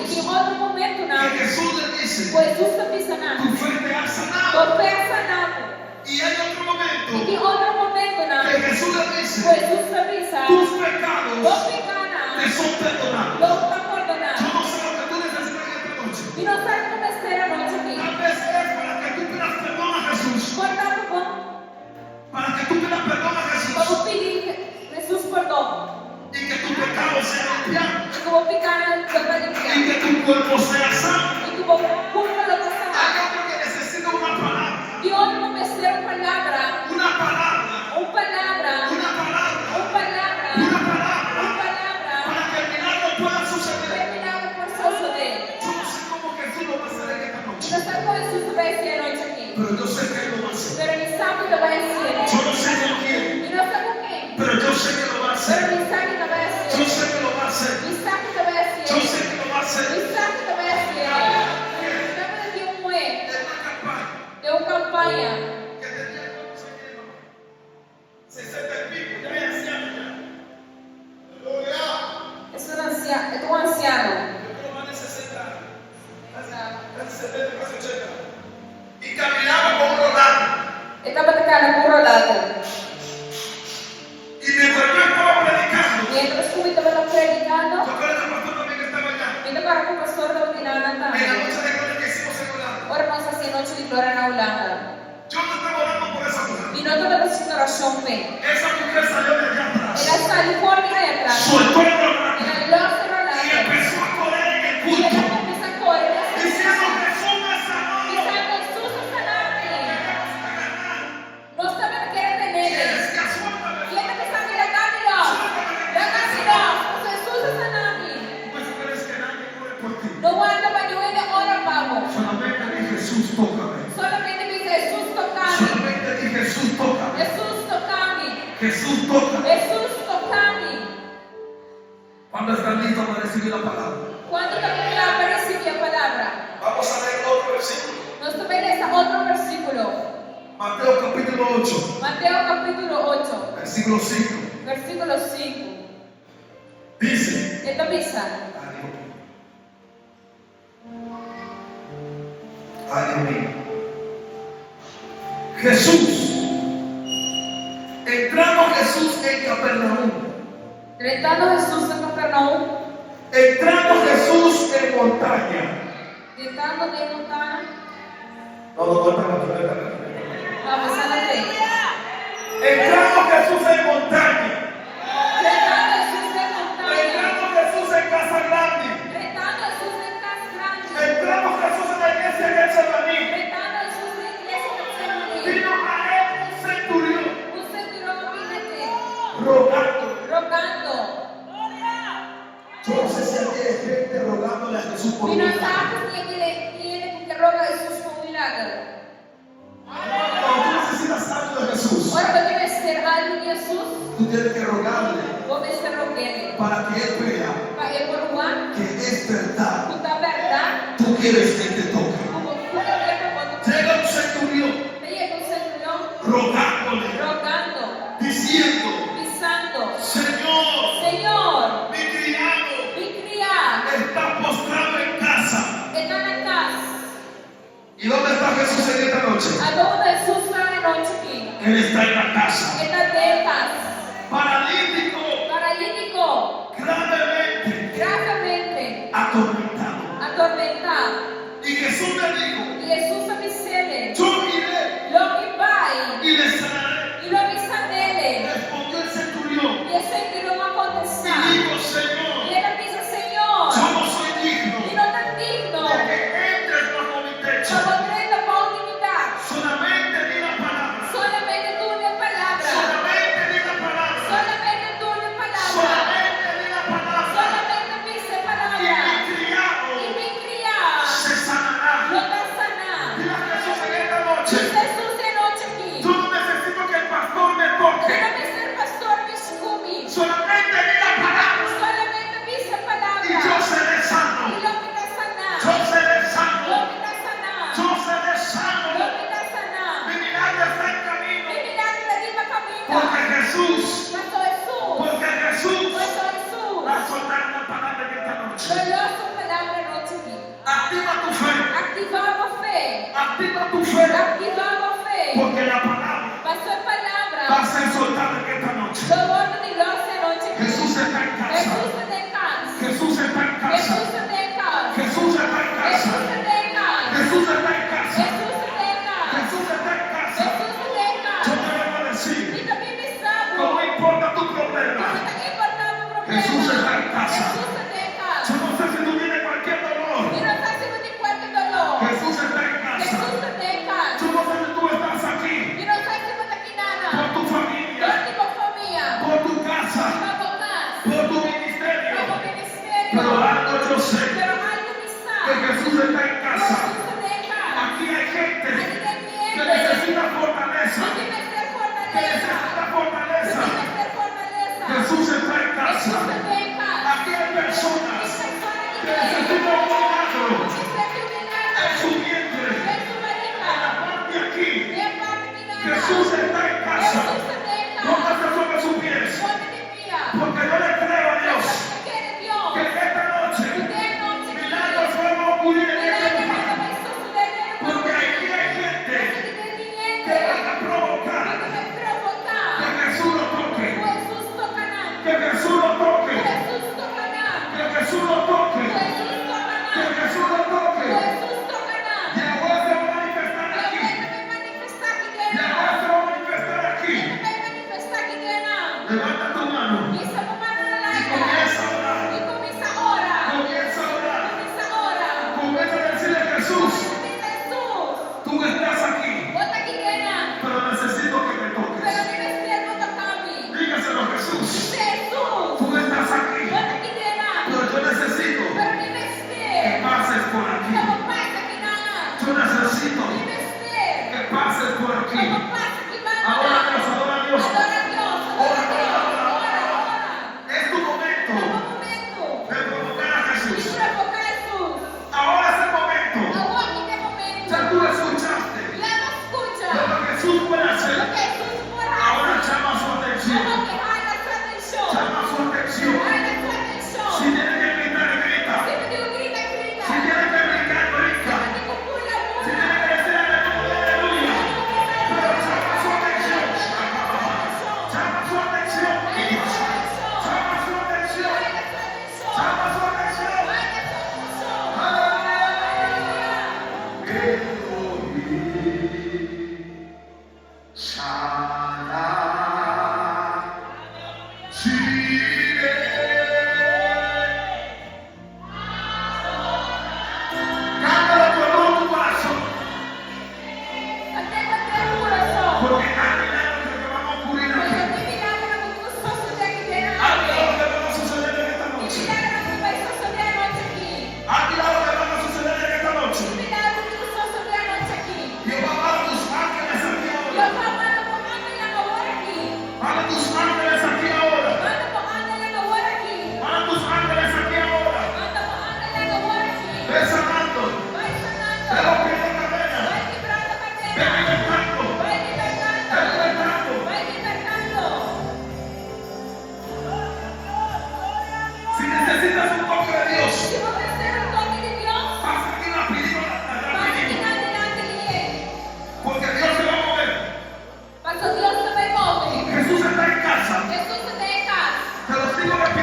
E em momentos outro momento que na, Jesús le dice, pois Jesus está pensando, tu fe te ha sanado. tua fé é sanado. Y hay otro E momento em outro momento na, que Jesús le dice, pois Jesus está pensando, tus vou pecados pecar na, te son perdonados. vou estar Yo perdonado. no sé lo que tú necesitas en esta noche. E não sabe como ser a noite aqui. Tal vez es para que tú pidas perdón a Jesús. Portanto, Para que tú pidas perdón a Jesús. vamos pedir Jesus perdão. Y que tu pecado sea limpiado. E que vou pecar na tua Y limpiar. que tu cuerpo sea sano. E que vou curar a tua Hay saúde. otro que necesita una palabra. E outro vamos ser uma palavra. Una palabra. Uma palavra. Una palabra. Uma palavra. Una Uma palabra. palavra. Para que el milagro pueda suceder. Terminar por suceder. Yo no sé cómo Jesús lo va a hacer en esta E noche. não sabe como Jesus vai ser a noite aqui. Pero yo sé que Él lo va a hacer. Pero ele sabe que vai ser. Yo no sé con quién. E não sabe com quem. Pero yo sé que lo va a Pero hacer. ele sabe que vai Yo ser. sé que lo va a hacer. Ele sabe que vai ser. Yo sé que lo va a hacer. Ele sabe que vai ser. Estamos aqui um é. Es una campaña Deu campanha. que tenía como se llama 60 y pico. Ya es anciano ya. Aleluya. É um anciano. Yo creo más de 60 años. Casi 70, casi 80. Y caminaba con un rodado. Ele estava tocando com o rolado. Y mientras yo estaba predicando, E entre os que estava predicando, yo creo que el pastor también estaba allá. me tocaram com o pastor da Utinana En la também. noche de gloria que hicimos en Holanda. Ora, irmãos, assim, noite de glória na Holanda. Yo no estaba orando por esa mujer. E não estava fazendo oração bem. Esa mujer salió de allá atrás. Ela saiu por aí atrás. Soltó el rodado. Ela olhou Y para o rolado. empezó a correr en el E culto. ela começou a correr. Diciendo Jesús me sanó. Dizendo, Jesus está sanando. Nós também queremos Y nele. decía, suéltame. E ele está me levando. Levando. Jesus está sanando. Pues crees que nadie ore por ti. Não anda para ninguém ora, vamos. Solamente di Jesús, tócame. Solamente diz Jesus tocame. Solamente di Jesús, tócame. Jesus tocame. Jesús, tócame. Jesus tocame. Cuando están listos para recibir la palabra. Quando também lá para receber a palavra. Vamos a leer otro versículo. Nós também nessa outro versículo. Mateo capítulo 8, Mateus capítulo 8, versículo 5. versículo 5. Ito bisa. Aleluya. Jesús. Entrando Jesús en Capernaum. Entrando Jesús en Capernaum. Entrando Jesús en montaña. Entrando de montaña. No, Vamos a la fe. entrando Jesús en montaña. Entrando Jesús en montaña. Entrando Jesús en casa grande. Entrando Jesús en casa grande. Entrando Jesús en la iglesia de Getsemaní. Entrando Jesús en iglesia de Getsemaní. Vino a él un centurión Un centurión vínete. rogando. Rogando. Yo no sé si aquí hay gente rogándole a Jesús por Y no un milagro. sabes quién tiene que roga a Jesús por un milagro. Cuando tú necesitas algo de Jesús, Ahora cuando debe ser algo de Jesús, tú tienes que rogarle vos estar rogando. para que él vea Para ele provar que es verdad. que a verdade, Tú quieres que te toque. como tudo é quando Llega un centurión llega o centurião rogándole, rogando, diciendo: pisando, Señor, Senhor, mi criado me criar, está postrado en casa. está na casa. ¿Y dónde está Jesús en esta noche? Aonde Jesus está na noite aqui? Él está en la casa. Está dentro de casa. Paralítico, Paralítico, gravemente gravemente atormentado. atormentado. Y Jesús le dijo: E Jesus avisou-lhe, yo iré lo que vai, y le sanaré. e lo avisa dele. Respondió el centurión E esse centurião y aconteceu. dijo: Señor, E ele avisa, Senhor, yo no soy digno e não está digno. de que entres bajo mi techo. Sobrando com intimidade. Solamente di la palabra. Solamente tu minha palavra. Solamente di la palabra. Solamente tu minha palavra. Solamente di la palabra. Solamente minha Y palavra. mi criado E me criar. se sanará. Não vai sanar. Mira Jesús en esta noche. Jesus de noite aqui. Yo no necesito que el pastor me toque. Não vai ser pastor me escume. Solamente di la palabra. Solamente minha palavra. Y yo seré sano. E não me dá sanar. Yo seré Não sano. me dá sanar. Yo seré sano. Não me dá sanar. Mi milagro está en camino. Me milagre da riba caminho. Porque Jesús, Mas sou Jesus. porque Jesús Mas sou Jesus. va a soltar una palabra en esta noche. Melhor sua palavra noite aqui. Activa tu fe. Ativava a fé. Activa tu fe. Ativava a fé. Porque la palabra Mas sua palavra. va a ser soltada en esta noche. Do ordem de nossa noite aqui. Jesús está en casa. Jesus está em casa. Jesús está en casa. Jesus está em casa. Jesús está en casa. Jesus está em casa. Jesús está en casa. Jesus está em casa. Jesús está en casa. Jesus está em Yo casa. te vengo a decir, E também me sabe. no importa tu problema. Não está importando o problema. Jesús está en casa. Jesus está em casa. Yo no sé si tú tienes cualquier dolor. E não está acima de qualquer dolor. Jesús está en casa. Jesus está em casa. Yo no sé si tú estás aquí E não está acima daqui nada. por tu familia, Dor de família. por tu casa, Para voltar. por tu ministerio. Para o ministério. Pero algo yo sé, Pero algo me que sabe. Jesús está en casa. Jesus está em casa. Aquí hay gente Aqui tem que gente. necesita fortaleza. Que necessita Que fortaleza. necesita fortaleza. Que necessita fortaleza. Jesús está en casa. Jesus está em casa. Aquí hay personas Essa história que que tem. necesitan un milagro Precisa de um en milagre. su vientre. Vem sua barriga. Parte aquí. Vem para o milagre. Jesús está en casa. Jesus está em casa. Póngase sobre sus pies. Pode de pia. Porque yo le creo a Dios Porque ele viu. que esta noche Porque é noite aqui. milagros van a ocurrir en este Milagre lugar. vai suceder. Porque aquí hay gente Aqui tem gente. que van a provocar Que vai provocar. que Jesús lo toque. Jesus tocará. Que Jesús lo toque. Jesus tocará. Que Jesús lo toque. Jesus tocará. Que Jesús lo toque. Jesus tocará. Y ahora se va a manifestar Eu aquí. quero me manifestar aqui Y dentro. ahora se va a manifestar aquí. Eu quero manifestar aqui dentro. Levanta tu mano. Isso é uma maneira Y laica. comienza a orar. E começa a orar. Comienza a orar. Começa a orar. Comienza a decirle a Jesús, Jesus, tú estás aquí, bota aqui dentro. pero necesito que me Pero toques. ministério não tocar-me. Dígaselo a Jesús. Jesus,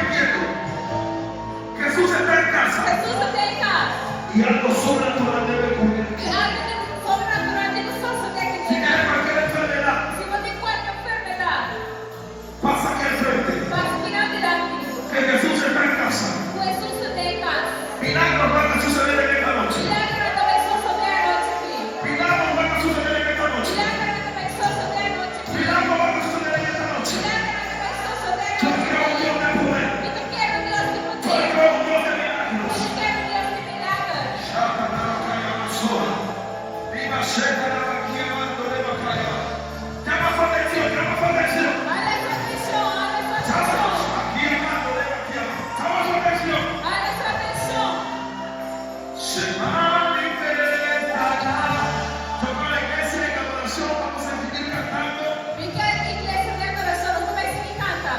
diciendo, Jesús está en casa Jesús está en casa. y algo sobrenatural debe ocurrir. Y algo sobrenatural de nosotros tiene que Si tienes llegar. cualquier enfermedad, Si no te encuentras enfermedad, pasa aquí al frente. vas a mirar delante. Que Jesús está en casa. Jesús está en casa. Milagros van a suceder en esta noche. Milagro também só sobre a noite aqui. Milagros van a suceder en esta noche. Milagro também só sobre a noite aqui. Milagros van a suceder en esta noche. Milagro também só sobre a Yo noite quiero un Dios de poder. aqui. Eu quero Deus de Yo poder. quiero un Dios de milagros. Eu quero Deus de milagres. Llama su atención, llama su atención. Olha sua atenção, olha sua atenção. Aquí hermano, llama su atención. Olha sua atenção. Se manifestará. Yo con la iglesia de adoración vamos a seguir cantando. Fica a igreja de adoração, como é que me canta?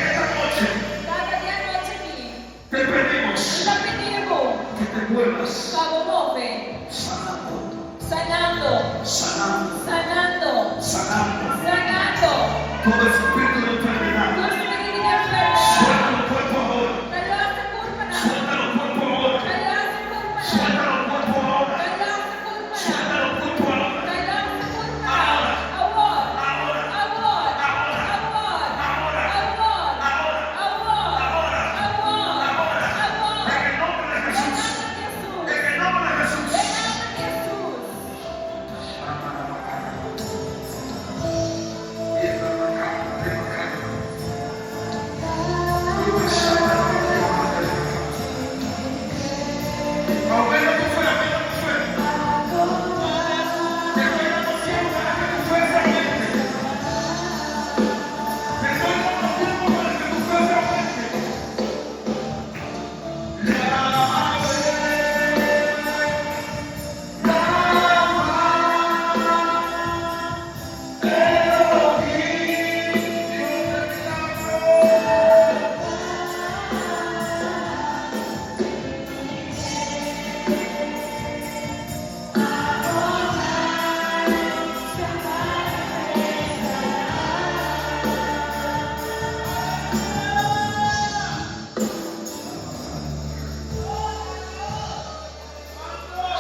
Cada dia à noite aqui. Te pedimos Já pedimos. que te vuelvas Cabo Nove. sanando, Sanando. sanando, Sanando. sanando. Sanando. Todo espíritu de enfermedad. Deus me livre da enfermidade. Suelta el cuerpo ahora. Melhor se curva na. Suelta el cuerpo ahora. Melhor se curva na. Suelta el cuerpo ahora. Melhor se curva na. Suelta el cuerpo ahora. Melhor se curva na. Agora. Ahora. Agora. Ahora. Agora. Ahora. Agora. Ahora. Agora. Ahora. Agora. En el nombre de Jesús. En el nombre de Jesús. Aumenta tu fe, aumenta tu fe. Te estoy conociendo para que tu fe se aumente. Te estoy conociendo para que tu fe se aumente.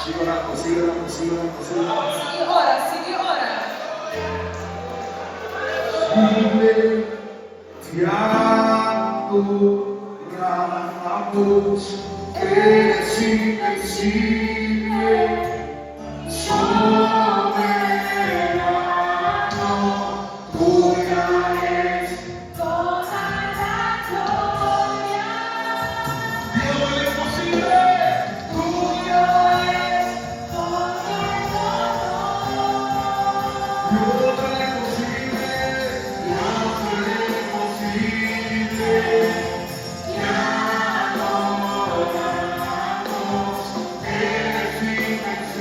Sigue orando, sigue orando, sigue orando, sigue orando. Sigue ora. Te adoramos, eres invencible, soberano, tuya es Toda la gloria. Dios lo imposible, tuya es Todo el honor. Dios lo imposible, Dios lo imposible, te adoramos, eres invencible.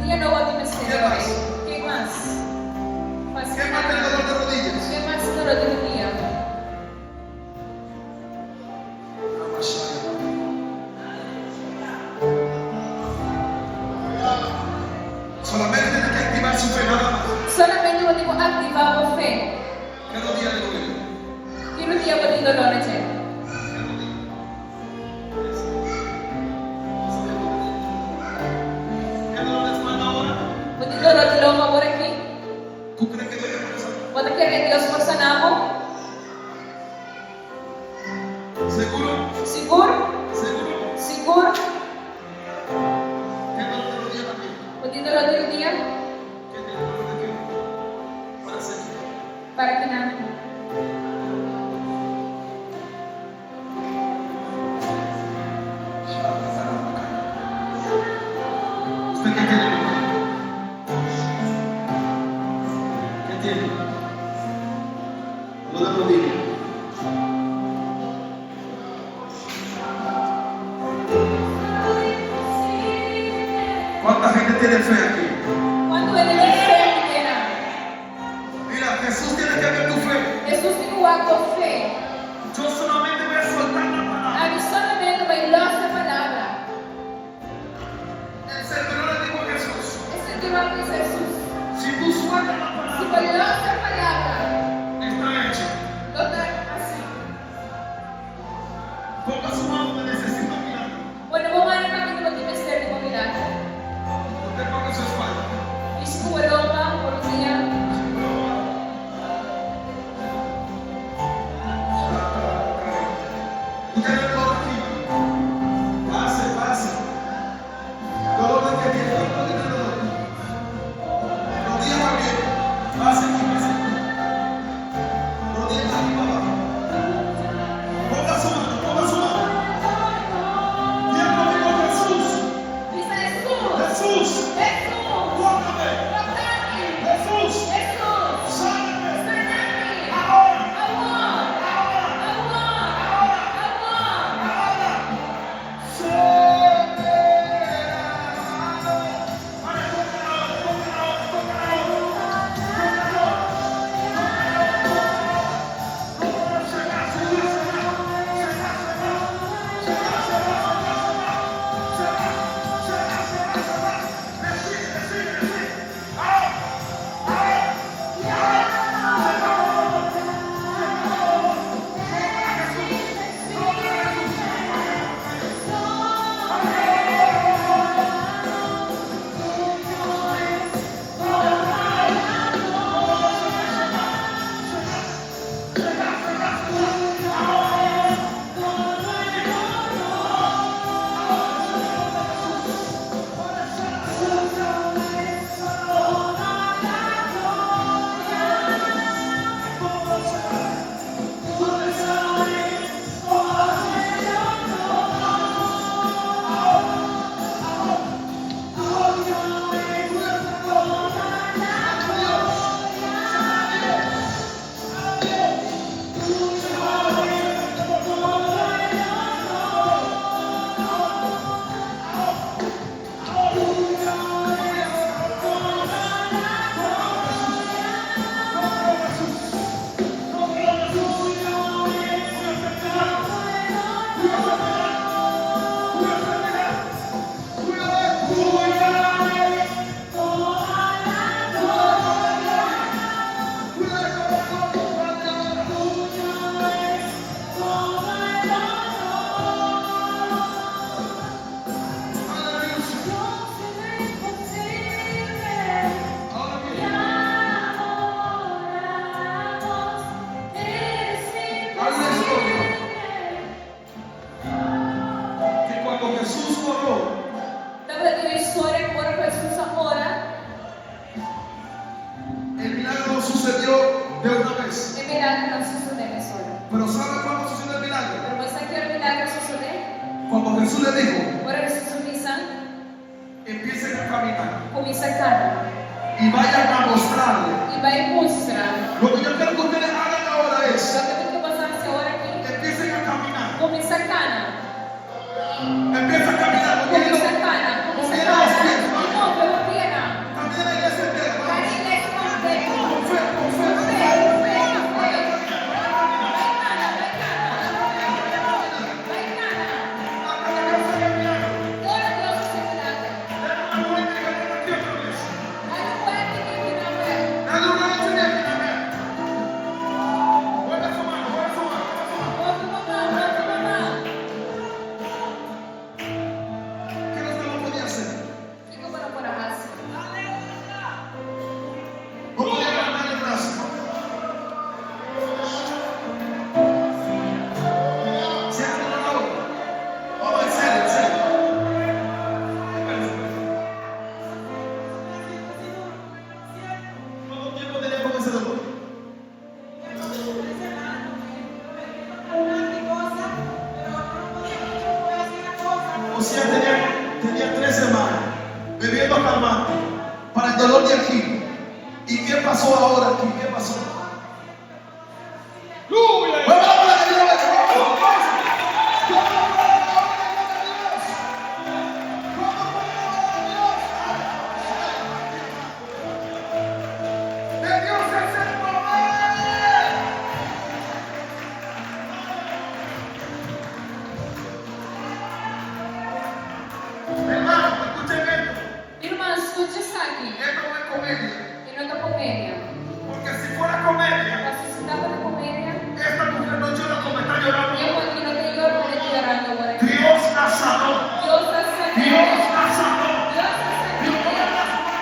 Dia no voy a misterio. ¿Qué más? ¿Qué más del dolor de rodillas? ¿Qué más dolor de rodilla? Solamente tiene que activar su fe nada más. Solamente vogliamo attivare la fe. ¿Qué rodilla le duele? Che rodilla vuol dire dolore c'è? ¿Qué dolor de espalda ahora? Vuol dire dolore di lomo ora qui? ¿Tú crees que duele por eso? Vuol dire che Dio sforsanamo? ¿Seguro? Sicuro? ¿Seguro? Sicuro? ¿Qué dolor de rodilla también? Vuol dire dolore di rodilla? ¿Qué dolor de qué? Para seguir. Para che non. ¿Usted qué tiene? ¿Qué tiene? Dolor de rodilla. ¿Cuánta gente tiene fe aquí? Quando vedi la fe piena, Mira, Jesús tiene que ver tu fe. Gesù ti guarda fe. Yo solamente voy a soltar la palabra. Hai solamente vai la sua parola. El Señor le dijo a Jesús, E se tu non di Gesù, si tú sueltas la si palabra, vai la sua parola, está hecho. lo dai così. Ponga su mano, me necesito mirar. Quando vuoi male capito di mestiere di combinato. Usted ponga su espalda. Mi sicuro Roma, Bologna, Usted tiene dolor aquí. Pase, pase. Dolor de que tiene, dolor de dolor. Rodilla también. Pase aquí, pase aquí. Rodilla aquí para abajo. Ponga su mano, ponga su mano. Diga conmigo, Jesús. dice Gesù, Jesús. Gesù, Tócame. toccami, Jesús. Gesù, Sáname. sanami, Ahora. amor, milagro non succede solo. Pero ¿sabe cuándo sucede el milagro? Pero vuoi sapere che il milagro succede? Cuando Jesús le dijo, Ora che Gesù dice, empiecen a caminar comincia a camminare y vayan a mostrarle. e vai a mostrare. Lo que yo quiero que ustedes hagan ahora es, Ciò che potete passarsi ora qui, empiecen a caminar. comincia a camminare. Empieza a caminar. No tiene Comincia a los camminare, comincia a pies, camminare. Di nuovo, piena. comedia. che non è commedia. Porque si fuera comedia, Ma se si tratta di commedia, esta mujer no llora como está llorando. io continuo che io non è llorando ora. Dios la sanó. Dios la sanó. Dios la sanó. Dios la sanó.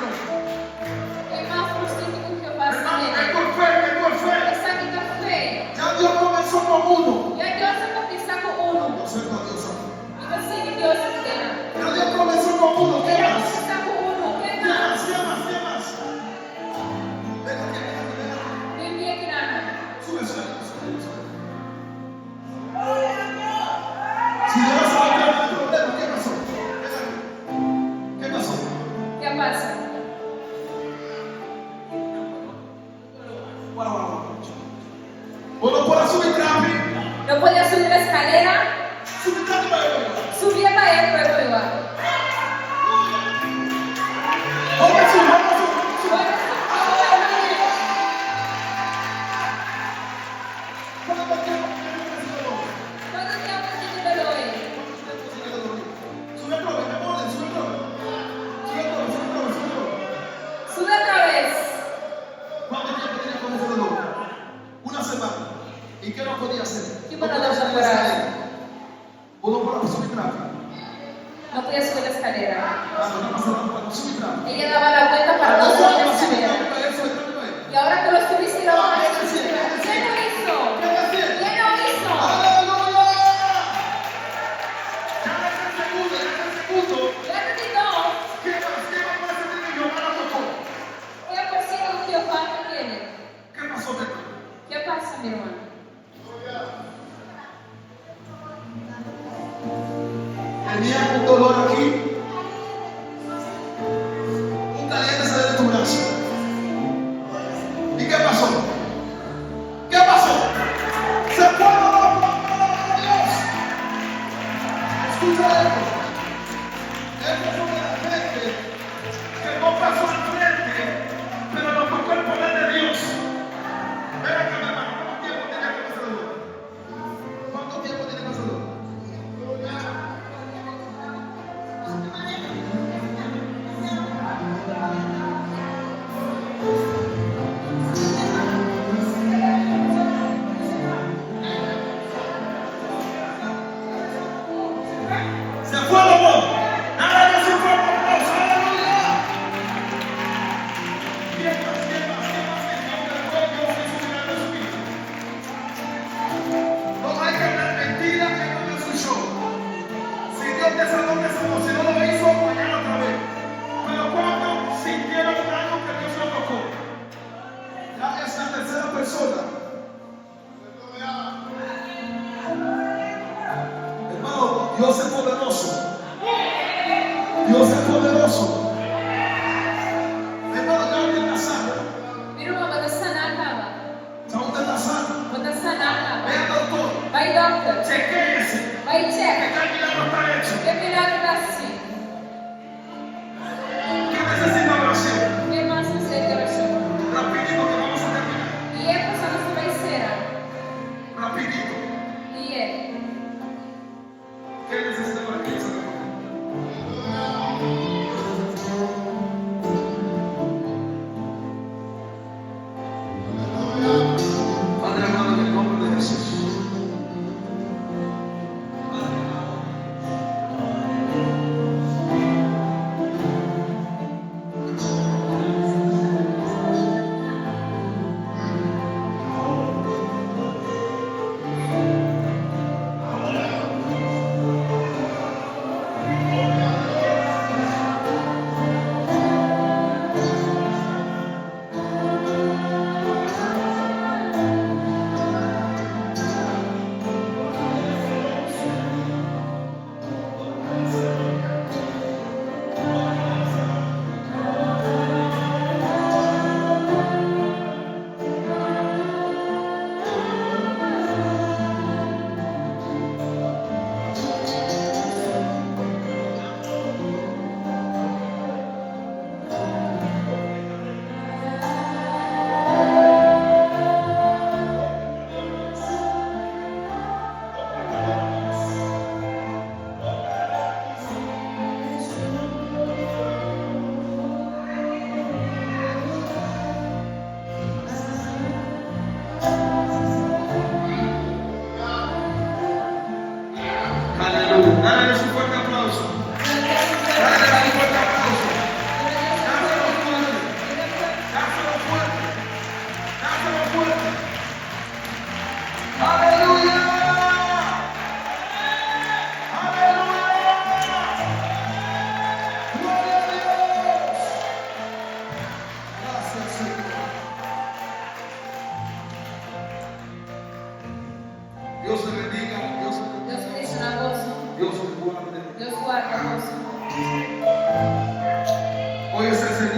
È más positivo che passa bene. È sangue fede. Ya Dios comenzó con uno. E a Deus é começar com uno. No sé cuál Dios sabe. E você que Deus te dá. Ya Dios comenzó con uno. ¿Qué Ele más? começar com uno. ¿Qué Que mais? más? ¿Qué más? ¿Qué más? Venga, aquí, venga, aquí, venga. Vem aqui, Nana. Sube, sube, sube, sube. Si Dios sabe que hay un problema, ¿qué pasó? Venga aquí. ¿Qué pasó? Que passa? Guau, guau, guau. Uno puede subir rápido. Não podia subir a escalera. Subir rápido para el Subia a Bahia para o Iuá. Vamos a subir, vamos a subir, vamos a subir. ¿Cuánto tiempo tiene que hacer dolor? Quanto tempo de dolor? Sube el problema, me ponen, sube el problema. Sube el problema, sube el problema, sube el problema. Sube outra vez. ¿Cuánto tiempo tiene con ese dolor? Una semana. ¿Y qué no podía hacer? ¿Qué No para podía no subir la mejorar? escalera. Uno puede subir rápido. Não podia subir a escalera. Ah, no pasa nada, no subir rápido. Ele dava a vuelta para não subir a escalera. Sube rápido ahí. E agora que eu subi, se não vai subir. Quem não isso? ¿Qué decir? Quem não isso? ¡Aleluya! Ya es el segundo, ya es el segundo. Lembra de nós. ¿Qué más? ¿Qué más puede sentir que Jehová la tocó? Eu consigo o que eu faço aquele. ¿Qué pasó, Beto? Que passa, meu irmão? Tenía un dolor aquí. Un caliente salió de tu brazo. ¿Y qué pasó? ¿Qué pasó? Se fue el dolor por Dios. Escucha esto. Esto fue de la gente que no pasó al frente, pero lo tocó el poder de Dios. Ven acá, mi hermano. ¿Cuánto tiempo tiene que pasar el dolor? ¿Cuánto tiempo tiene que pasar el dolor? Se fue el dolor. Nada que se fue por Dios. Aleluya. ¿Quién más? ¿Quién más? ¿Quién más? ¿Quién más? Dios hizo milagro en su vida. No hay que hablar mentira, que no es un show. Si Dios te sanó, te sanó. Si no lo hizo, mañana otra vez. Pero cuando sintieron algo que Dios lo tocó. Ya es la tercera persona. Hermano, Dios es poderoso. Dios es poderoso. Hermano, ya usted está sano. Meu irmão, vou te sanar, calma. Ya usted está sano. Vou te sanar, calma. Ve al doctor. Vai, doctor. Chequéese. Vai, Que checa. ya el milagro está hecho. Que milagre tá assim. ¿Qué necesita oración? Que mais você de oração? Rapidito que vamos a terminar. E é passando se vai ser. Rapidito. E é. ¿Qué necesita para que se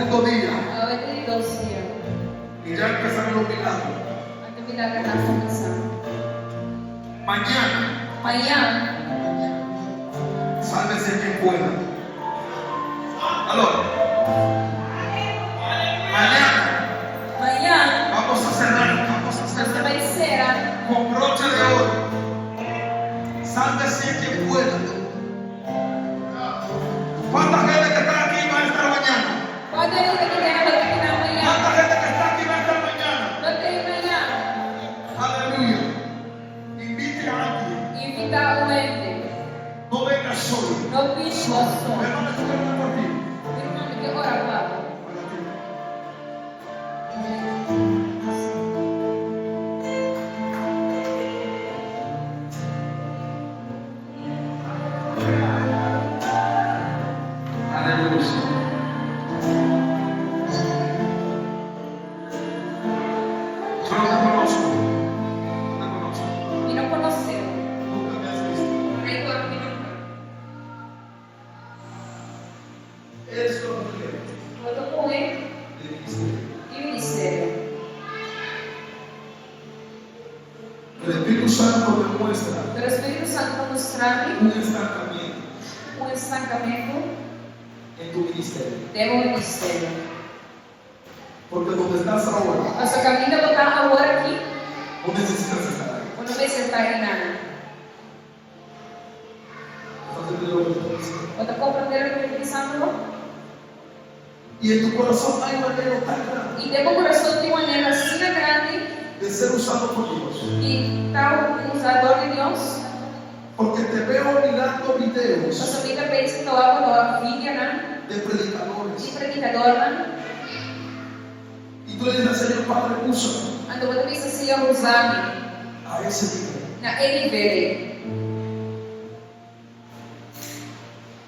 segundo día Ao Equilíbrio, y ya empezaron los milagros. até milagre na formação. Mañana, Amanhã, sálvese quien pueda. Aló. Mañana amanhã, vamos a cerrar você vai ser con broche de oro. Sálvese quien pueda. ¿Cuánta gente que está aquí va a estar mañana? pode ir daqui dentro aqui na manhã. ¿Cuánta gente que está aquí va a estar mañana? Não tem manhã. Aleluya. Invite a alguien. Invitar o ente. No venga solo. No bicho só. Hermano, estoy orando por ti. Irmão, que ora, Pablo. Aleluya. Yo no te conozco. No te conozco. E não conheceu. Nunca me has visto. Nem quando me nunca. Eres lo que Eu tô com ele de ministerio. e ministério. El Espíritu Santo me muestra Pelo Espírito Santo mostrar-me un estancamiento estancamento en tu ministerio. de um ministério. Porque donde estás ahora, Nosso caminho é botar agora aqui, no necesitas estar ahí. ou não vai sentar em nada. ¿Estás entendiendo lo que estoy diciendo? Ou tá compreendendo o que eu estou pensando? Y en tu corazón hay un anhelo tan grande E dentro do coração tem uma anhelo assim grande de ser usado por Dios. e tal um usador de Deus. Porque te veo mirando videos Nossa vida pensa que eu hago vídeo, né? de De predicadores. predicador, né? Y tú le dices, Señor Padre, úsame Então eu penso assim, eu usar a ese nivel. na NVD.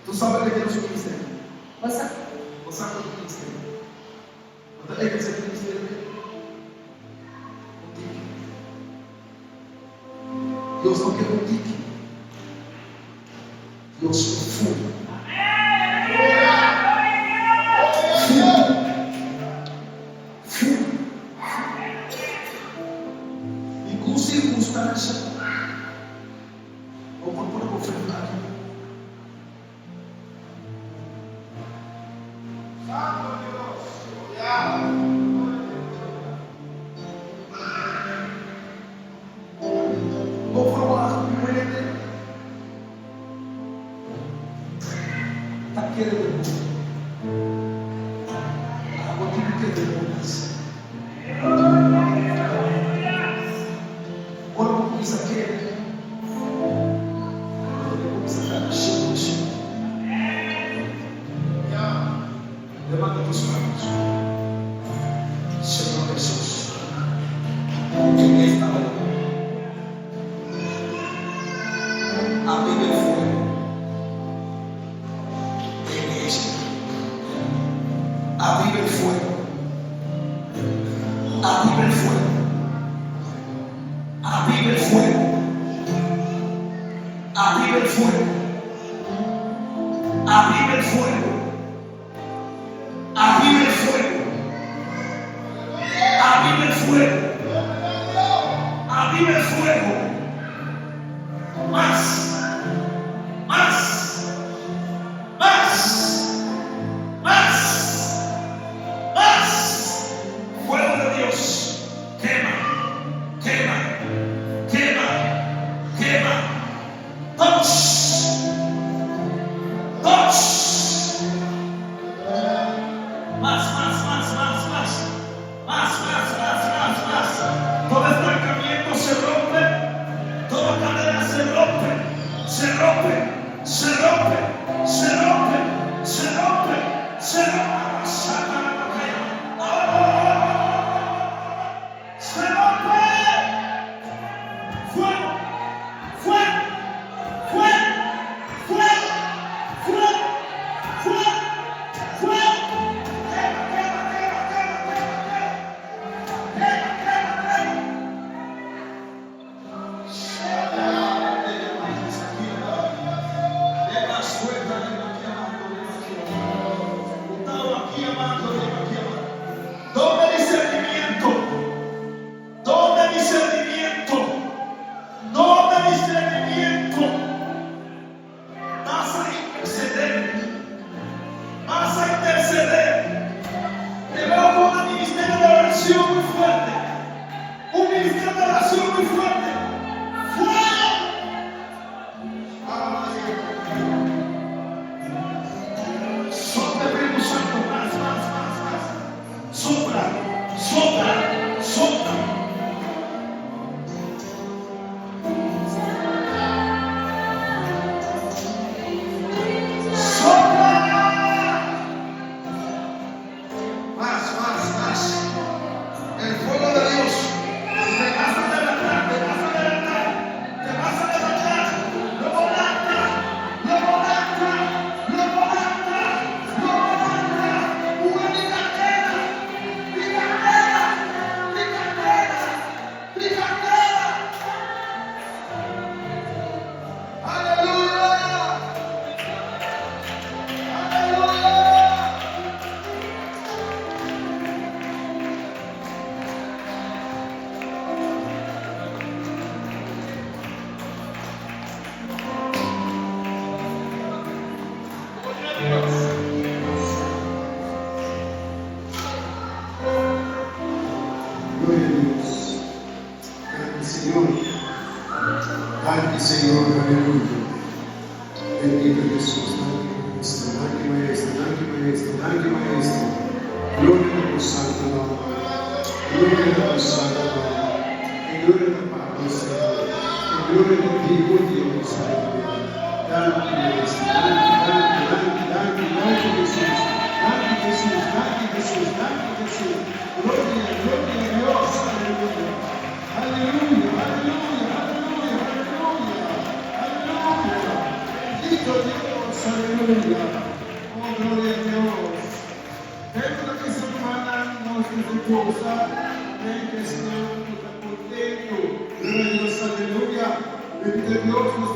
Tú sabes que tienes un ministerio. Você No sabes tu ministerio. No te dejes el ministerio. Un tique. Dios no quiere un tique. Dios es fuego. Ningún circunstancia o por poco frenar. No probar muerte. Está quiere de mundo. Agua tiene que demoras. Ora com isso aqui. Levanta tus manos. Señor Jesús. En esta hora. Aviva el fuego. En ella. Aviva el fuego. Aviva el fuego. Aviva el fuego. Aviva el fuego. Aviva el fuego. Aviva el fuego. Aviva el fuego. Aviva el fuego. Más. Más. Más. Más. Más. Fuego de Dios. Quema. Quema. Quema. Quema. Touch. Touch. Grande Maestro, gloria a Dios Santo nombre, gloria a Dios Santo nombre, en gloria al Padre, Señor, en gloria al Hijo, Dios, aleluya. Grande Maestro, grande Jesús, grande Jesús, grande Jesús, grande Jesús, gloria a Dios, aleluya, aleluya, aleluya, aleluya, aleluya, bendito Dios, aleluya, oh gloria a Dios. Dentro de esta semana nos defectuosa, que el Señor nos está contento, gloria a Dios, aleluya, bendito Dios, nos